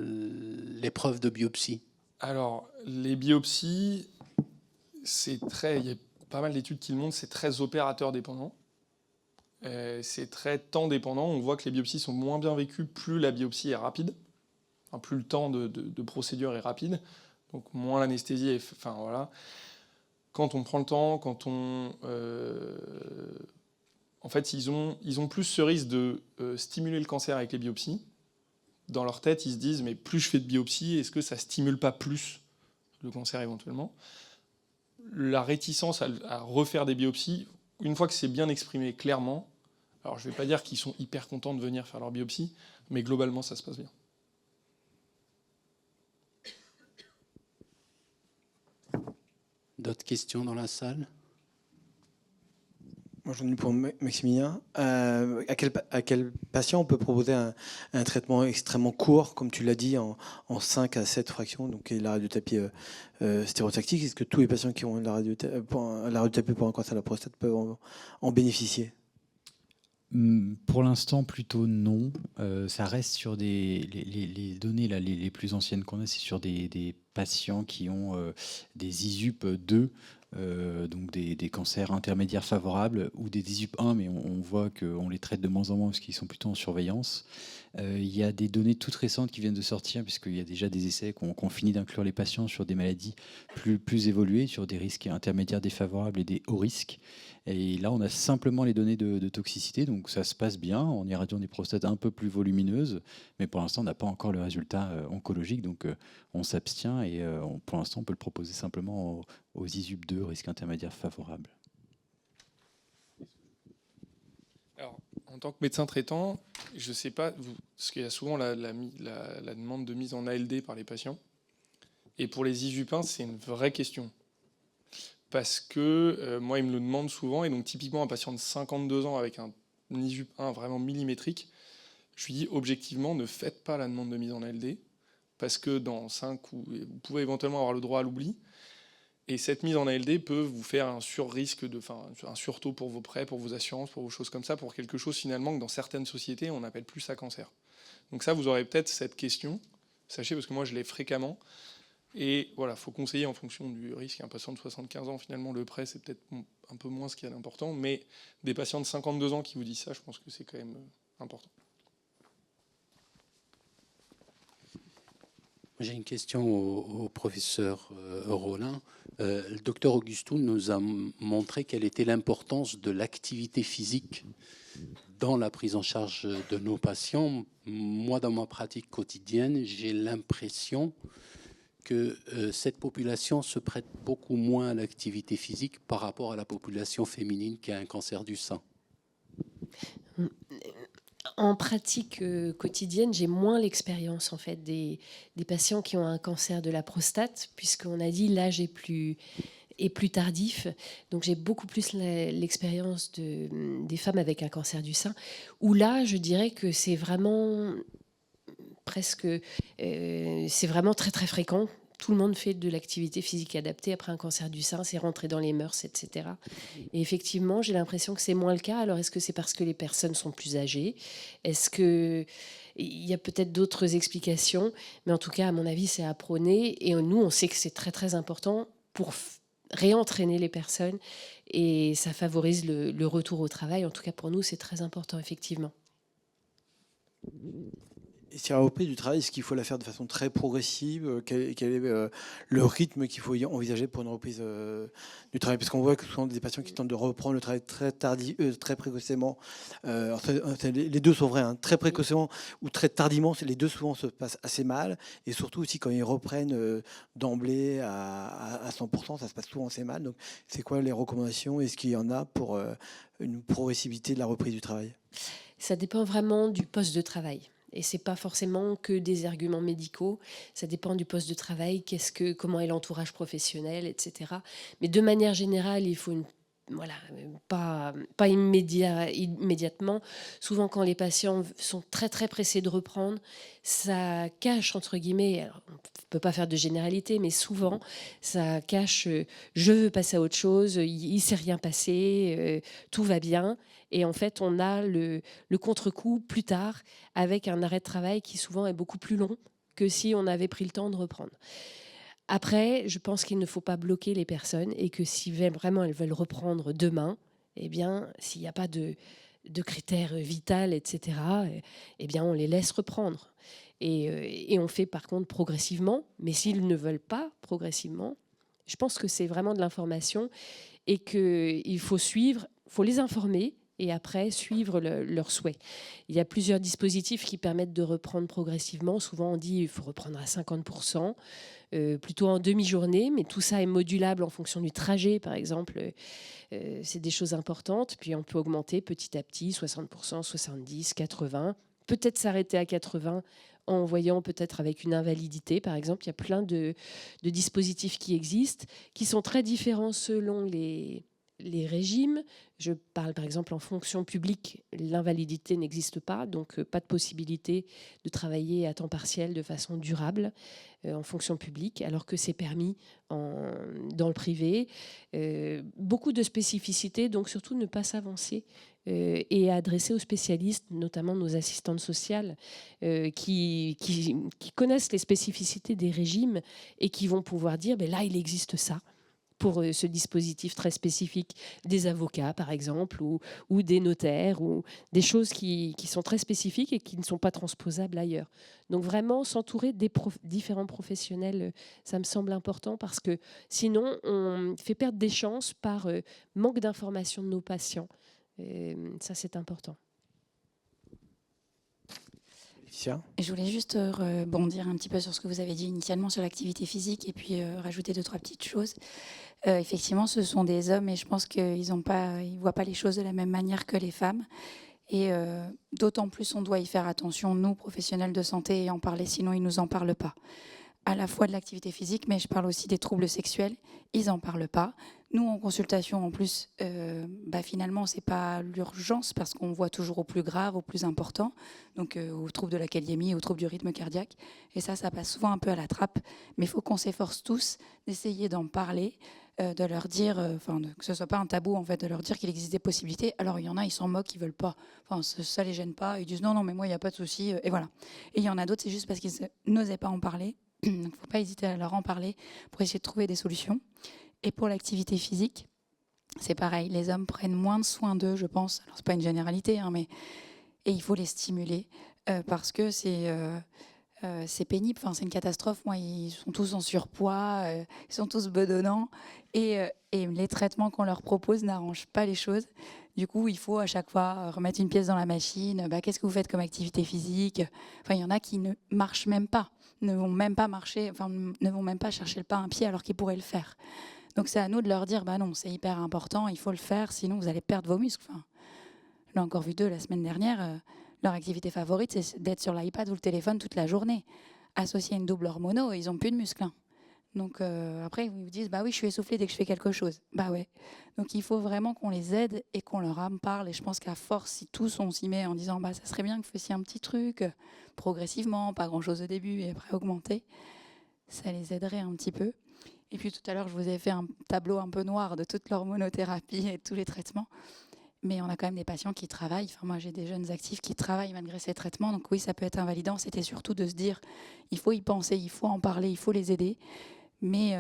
l'épreuve de biopsie. Alors, les biopsies, il y a pas mal d'études qui le montrent, c'est très opérateur dépendant. C'est très temps dépendant. On voit que les biopsies sont moins bien vécues plus la biopsie est rapide. Enfin, plus le temps de procédure est rapide. Donc moins l'anesthésie est... Enfin voilà. Quand on prend le temps, quand on... en fait, ils ont plus ce risque de stimuler le cancer avec les biopsies. Dans leur tête, ils se disent, mais plus je fais de biopsies, est-ce que ça stimule pas plus le cancer éventuellement? La réticence à refaire des biopsies, une fois que c'est bien exprimé clairement, alors je ne vais pas dire qu'ils sont hyper contents de venir faire leur biopsie, mais globalement, ça se passe bien. D'autres questions dans la salle? Moi, j'en ai pour Maximilien. À quel patient on peut proposer un traitement extrêmement court, comme tu l'as dit, en 5 à 7 fractions, donc la radiothérapie stéréotactique? Est-ce que tous les patients qui ont la radiothérapie pour un cancer de la prostate peuvent en bénéficier? Pour l'instant, plutôt non. Ça reste sur les données là, les plus anciennes qu'on a, c'est sur des patients qui ont des ISUP2, donc des cancers intermédiaires favorables, ou des ISUP1, mais on voit qu'on les traite de moins en moins parce qu'ils sont plutôt en surveillance. Il y a des données toutes récentes qui viennent de sortir, puisqu'il y a déjà des essais qu'on finit d'inclure les patients sur des maladies plus évoluées, sur des risques intermédiaires défavorables et des hauts risques. Et là, on a simplement les données de toxicité, donc ça se passe bien. On irradie des prostates un peu plus volumineuses, mais pour l'instant, on n'a pas encore le résultat oncologique, donc on s'abstient et pour l'instant, on peut le proposer simplement aux ISUP2, risque intermédiaire favorable. Alors, en tant que médecin traitant, je ne sais pas, parce qu'il y a souvent la demande de mise en ALD par les patients. Et pour les ISUP1, c'est une vraie question. parce que moi, ils me le demandent souvent. Et donc, typiquement, un patient de 52 ans avec un ISUP 1 vraiment millimétrique, je lui dis objectivement, ne faites pas la demande de mise en ALD, parce que dans 5 ou vous pouvez éventuellement avoir le droit à l'oubli. Et cette mise en ALD peut vous faire un sur-risque, un surtaux pour vos prêts, pour vos assurances, pour vos choses comme ça, pour quelque chose finalement que dans certaines sociétés, on n'appelle plus ça cancer. Donc ça, vous aurez peut-être cette question, sachez, parce que moi je l'ai fréquemment. Et voilà, il faut conseiller en fonction du risque. Un patient de 75 ans, finalement, le prêt, c'est peut-être un peu moins ce qu'il y a d'important. Mais des patients de 52 ans qui vous disent ça, je pense que c'est quand même important. J'ai une question au professeur Rollin. Le docteur Augustin nous a montré quelle était l'importance de l'activité physique dans la prise en charge de nos patients. Moi, dans ma pratique quotidienne, j'ai l'impression que cette population se prête beaucoup moins à l'activité physique par rapport à la population féminine qui a un cancer du sein. En pratique quotidienne, j'ai moins l'expérience en fait des patients qui ont un cancer de la prostate, puisqu'on a dit l'âge est plus tardif. Donc j'ai beaucoup plus l'expérience des femmes avec un cancer du sein, où là, je dirais que c'est vraiment c'est vraiment très très fréquent. Tout le monde fait de l'activité physique adaptée après un cancer du sein, c'est rentré dans les mœurs, etc. Et effectivement, j'ai l'impression que c'est moins le cas. Alors, est-ce que c'est parce que les personnes sont plus âgées? Est-ce qu'il y a peut-être d'autres explications? Mais en tout cas, à mon avis, c'est à prôner. Et nous, on sait que c'est très, très important pour réentraîner les personnes. Et ça favorise le retour au travail. En tout cas, pour nous, c'est très important, effectivement. Et sur la reprise du travail, est-ce qu'il faut la faire de façon très progressive? Quel est le rythme qu'il faut y envisager pour une reprise du travail? Parce qu'on voit que souvent des patients qui tentent de reprendre le travail très précocement. Les deux sont vrais, hein, très précocement ou très tardivement. Les deux souvent se passent assez mal. Et surtout aussi quand ils reprennent d'emblée à 100%, ça se passe souvent assez mal. Donc c'est quoi les recommandations? Est-ce qu'il y en a pour une progressivité de la reprise du travail? Ça dépend vraiment du poste de travail. Et ce n'est pas forcément que des arguments médicaux, ça dépend du poste de travail, comment est l'entourage professionnel, etc. Mais de manière générale, il faut pas immédiatement. Souvent, quand les patients sont très très pressés de reprendre, ça cache, entre guillemets, alors, on ne peut pas faire de généralité, mais souvent, ça cache je veux passer à autre chose, il ne s'est rien passé, tout va bien. Et en fait, on a le contre-coup plus tard avec un arrêt de travail qui souvent est beaucoup plus long que si on avait pris le temps de reprendre. Après, je pense qu'il ne faut pas bloquer les personnes et que si vraiment elles veulent reprendre demain, eh bien, s'il n'y a pas de critères vitaux, etc., eh bien, on les laisse reprendre. Et on fait par contre progressivement. Mais s'ils ne veulent pas progressivement, je pense que c'est vraiment de l'information et qu'il faut suivre, il faut les informer et après suivre leurs souhaits. Il y a plusieurs dispositifs qui permettent de reprendre progressivement. Souvent, on dit qu'il faut reprendre à 50%, plutôt en demi-journée, mais tout ça est modulable en fonction du trajet, par exemple. C'est des choses importantes. Puis on peut augmenter petit à petit, 60%, 70%, 80%. Peut-être s'arrêter à 80% en voyant peut-être avec une invalidité, par exemple. Il y a plein de dispositifs qui existent, qui sont très différents selon les régimes. Je parle par exemple en fonction publique, l'invalidité n'existe pas, donc pas de possibilité de travailler à temps partiel de façon durable en fonction publique, alors que c'est permis dans le privé. Beaucoup de spécificités, donc surtout ne pas s'avancer et adresser aux spécialistes, notamment nos assistantes sociales, qui connaissent les spécificités des régimes et qui vont pouvoir dire ben là, il existe ça. Pour ce dispositif très spécifique, des avocats par exemple, ou des notaires, ou des choses qui sont très spécifiques et qui ne sont pas transposables ailleurs. Donc vraiment s'entourer des différents professionnels, ça me semble important parce que sinon on fait perdre des chances par manque d'information de nos patients. Ça c'est important. Je voulais juste rebondir un petit peu sur ce que vous avez dit initialement sur l'activité physique et puis rajouter 2-3 petites choses. Effectivement, ce sont des hommes et je pense qu'ils ne voient pas les choses de la même manière que les femmes. Et d'autant plus, on doit y faire attention, nous, professionnels de santé, et en parler, sinon ils ne nous en parlent pas. à la fois de l'activité physique, mais je parle aussi des troubles sexuels. Ils n'en parlent pas. Nous, en consultation, en plus, finalement, ce n'est pas l'urgence parce qu'on voit toujours au plus grave, au plus important, donc aux troubles de la kaliémie, aux troubles du rythme cardiaque. Et ça passe souvent un peu à la trappe. Mais il faut qu'on s'efforce tous d'essayer d'en parler, de leur dire, que ce ne soit pas un tabou, en fait, de leur dire qu'il existe des possibilités. Alors, il y en a, ils s'en moquent, ils ne veulent pas. Enfin, ça ne les gêne pas. Ils disent non, mais moi, il n'y a pas de souci. Et voilà. Et il y en a d'autres, c'est juste parce qu'ils n'osaient pas en parler. Donc, il ne faut pas hésiter à leur en parler pour essayer de trouver des solutions. Et pour l'activité physique, c'est pareil. Les hommes prennent moins de soin d'eux, je pense. Alors, ce n'est pas une généralité, et il faut les stimuler parce que c'est pénible. Enfin, c'est une catastrophe. Moi, ils sont tous en surpoids, ils sont tous bedonnants. Et les traitements qu'on leur propose n'arrangent pas les choses. Du coup, il faut à chaque fois remettre une pièce dans la machine. Qu'est-ce que vous faites comme activité physique ? Enfin, il y en a qui ne marchent même pas, ne vont même pas marcher, ne vont même pas chercher le pas à un pied alors qu'ils pourraient le faire. Donc, c'est à nous de leur dire, non, c'est hyper important, il faut le faire, sinon vous allez perdre vos muscles. Enfin, j'ai encore vu 2 la semaine dernière. Leur activité favorite, c'est d'être sur l'iPad ou le téléphone toute la journée. Associé à une double hormono, ils n'ont plus de muscles. Donc après, ils vous disent, oui, je suis essoufflée dès que je fais quelque chose. Ouais. Donc il faut vraiment qu'on les aide et qu'on leur en parle. Et je pense qu'à force, si tous on s'y met en disant, ça serait bien que vous fassiez un petit truc, progressivement, pas grand-chose au début et après augmenter, ça les aiderait un petit peu. Et puis tout à l'heure, je vous ai fait un tableau un peu noir de toute l'hormonothérapie et de tous les traitements. Mais on a quand même des patients qui travaillent. Enfin, moi, j'ai des jeunes actifs qui travaillent malgré ces traitements. Donc oui, ça peut être invalidant. C'était surtout de se dire, il faut y penser, il faut en parler, il faut les aider. Mais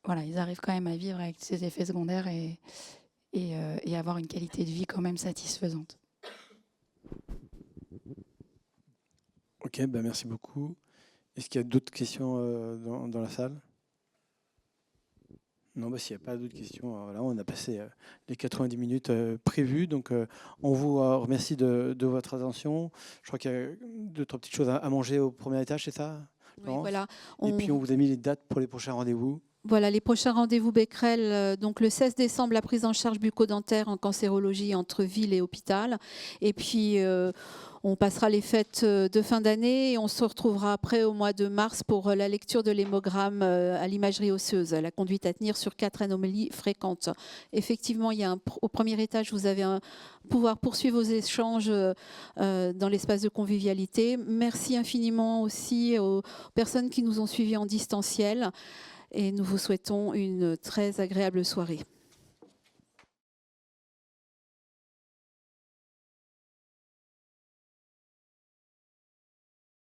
ils arrivent quand même à vivre avec ces effets secondaires et avoir une qualité de vie quand même satisfaisante. Ok, merci beaucoup. Est-ce qu'il y a d'autres questions dans la salle ? Non, s'il n'y a pas d'autres questions, voilà, on a passé les 90 minutes prévues. Donc, on vous remercie de votre attention. Je crois qu'il y a 2-3 petites choses à manger au premier étage, c'est ça ? Oui, voilà. Et puis, on vous a mis les dates pour les prochains rendez-vous. Voilà, les prochains rendez-vous Becquerel, donc le 16 décembre, la prise en charge bucco-dentaire en cancérologie entre ville et hôpital. Et puis, on passera les fêtes de fin d'année et on se retrouvera après au mois de mars pour la lecture de l'hémogramme à l'imagerie osseuse, la conduite à tenir sur 4 anomalies fréquentes. Effectivement, il y a au premier étage, vous avez pouvoir poursuivre vos échanges dans l'espace de convivialité. Merci infiniment aussi aux personnes qui nous ont suivis en distanciel. Et nous vous souhaitons une très agréable soirée.